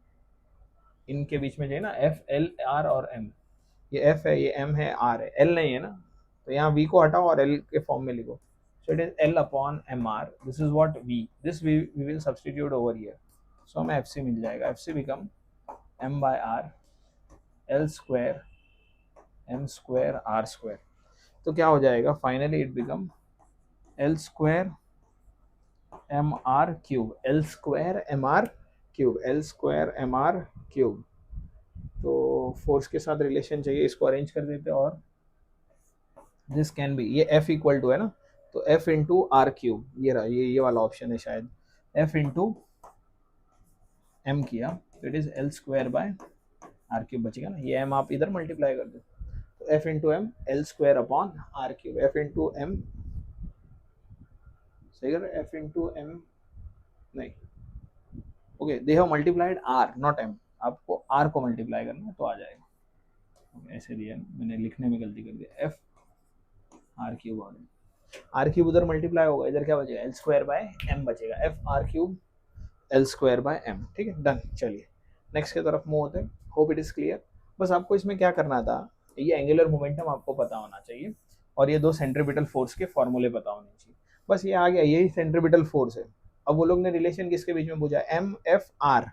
इनके बीच में जो है ना एफ एल आर और एम, ये एफ है, ये एम है, आर है, एल नहीं है ना, तो यहाँ वी को हटाओ और एल के फॉर्म में लिखो. So it is L upon M R. This is what we, this we will substitute over here. So हमें एफ सी मिल जाएगा. F C become M by R L square M square R square. तो क्या हो जाएगा finally? It become L square M R cube, L square M R cube, L square M R cube. तो force के साथ relation चाहिए, इसको arrange कर देते हैं. और दिस कैन बी, ये एफ इक्वल टू है ना, तो एफ इंटू आर क्यूब, ये रहा, ये वाला ऑप्शन है शायद. एफ इंटू एम किया तो it is L square by R cube बचेगा ना, ये एम आप इधर मल्टीप्लाई कर दो, तो F into M L square upon R cube. F into M सही कर, एफ इंटू एम नहीं, okay, they have multiplied R not M, आपको आर को मल्टीप्लाई करना है तो आ जाएगा. ऐसे दिया ना, मैंने लिखने में गलती कर दिया. एफ आर क्यूब आ गया, आर क्यूब उधर मल्टीप्लाई होगा, इधर क्या बचेगा? एल स्क्वायर बाय एम बचेगा. F R cube L square by M. ठीक है, डन. चलिए नेक्स्ट की तरफ मूव होते हैं. Hope it is clear. बस आपको इसमें क्या करना था, ये एंगुलर मोमेंटम आपको पता होना चाहिए और ये दो सेंट्रीपिटल फोर्स के फॉर्मूले पता होने चाहिए. बस ये आ गया, यही सेंट्रीपिटल फोर्स है. अब वो लोग ने रिलेशन किसके बीच में पूछा है? एम एफ आर,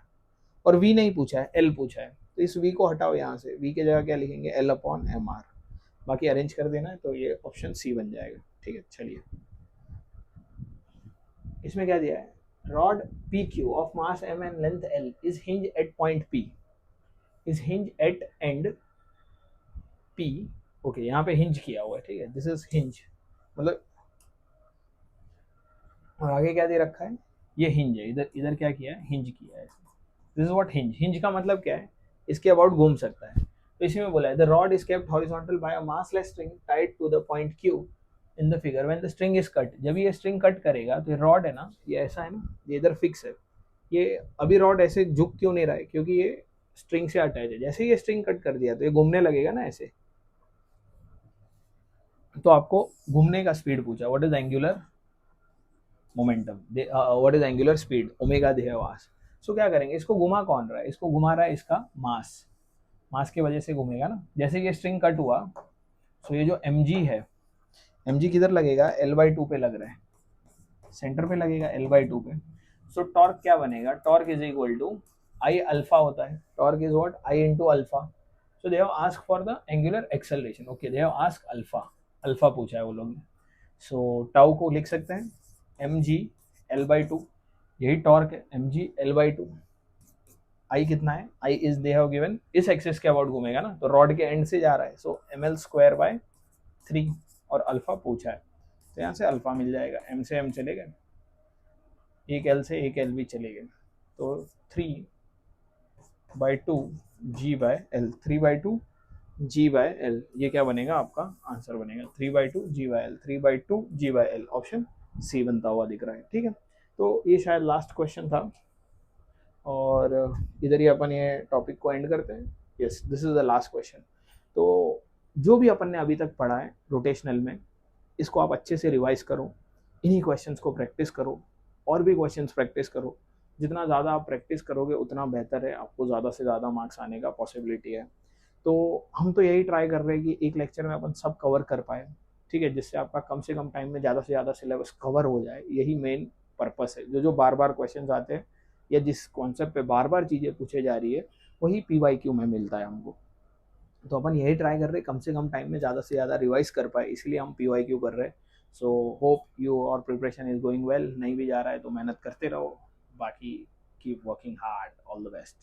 और वी नहीं पूछा है, एल पूछा है. तो इस वी को हटाओ यहाँ से, वी की जगह क्या लिखेंगे? L upon M R. बाकी अरेंज कर देना है, तो ये ऑप्शन सी बन जाएगा. ठीक है, चलिए इसमें क्या दिया है? Rod P Q of mass M and length L is hinge at point P, is hinge at end P. Okay, यहाँ पे हिंज किया हुआ है. ठीक है, दिस इज हिंज, मतलब, और आगे क्या दे रखा है? ये हिंज है. इधर इधर क्या किया है? हिंज किया है. This is what hinge. Hinge का मतलब क्या है? इसके अबाउट घूम सकता है. तो इसी में बोला है the rod is kept horizontal by a massless string tied to the point Q in the figure when the string is cut. जब ये स्ट्रिंग कट करेगा तो ये रॉड है ना, ये ऐसा है ना, ये इधर फिक्स है. ये अभी रॉड ऐसे झुक क्यों नहीं रहा है? क्योंकि ये स्ट्रिंग से अटैच है. जैसे ये स्ट्रिंग कट कर दिया तो ये घूमने लगेगा ना ऐसे. तो आपको घूमने का स्पीड पूछा, what is angular momentum, what is angular speed, omega they have asked. So क्या करेंगे? इसको घुमा कौन रहा है? इसको घुमा रहा है इसका मास. मास की वजह से घूमेगा ना. जैसे ये स्ट्रिंग कट हुआ, सो ये जो mg है, mg किधर लगेगा? l/2 पे लग रहा है, सेंटर पे लगेगा l/2 पे. सो टॉर्क क्या बनेगा? Torque is equal to I alpha होता है. Torque is what? I into alpha. So they have ask for the angular acceleration. Okay, they have ask alpha, alpha पूछा है वो लोग ने. सो टाउ को लिख सकते हैं mg l/2, यही टॉर्क है, mg l/2. आई कितना है? I is they have given, इस एक्सिस के अबाउट घूमेगा ना, तो रॉड के एंड से जा रहा है, सो ml स्क्वायर बाय 3, और अल्फा पूछा है तो यहाँ से अल्फा मिल जाएगा. m से m चले गए, एक l से एक l भी चले गए, तो 3/2 g by l, 3/2 g by l. ये क्या बनेगा? आपका आंसर बनेगा 3/2 g by l, 3/2 g by l. Option C बनता हुआ दिख रहा है. ठीक है, तो ये शायद लास्ट क्वेश्चन था और इधर ही अपन ये टॉपिक को एंड करते हैं. Yes, this is the last question. तो जो भी अपन ने अभी तक पढ़ा है रोटेशनल में, इसको आप अच्छे से रिवाइज करो, इन्हीं क्वेश्चंस को प्रैक्टिस करो. और भी क्वेश्चंस प्रैक्टिस करो, जितना ज़्यादा आप प्रैक्टिस करोगे उतना बेहतर है, आपको ज़्यादा से ज़्यादा मार्क्स आने का पॉसिबिलिटी है। तो हम तो यही ट्राई कर रहे हैं कि एक लेक्चर में अपन सब कवर कर पाए, ठीक है, जिससे आपका कम से कम टाइम में ज़्यादा से ज़्यादा सिलेबस कवर हो जाए, यही मेन पर्पस है। जो जो बार बार क्वेश्चन आते हैं या जिस कॉन्सेप्ट पे बार बार चीज़ें पूछे जा रही है वही PYQ में मिलता है हमको। तो अपन यही ट्राई कर रहे हैं कम से कम टाइम में ज़्यादा से ज़्यादा रिवाइज कर पाए, इसलिए हम PYQ कर रहे हैं। सो होप यू और प्रिपरेशन इज गोइंग वेल। नहीं भी जा रहा है तो मेहनत करते रहो, बाकी keep working hard, all the best.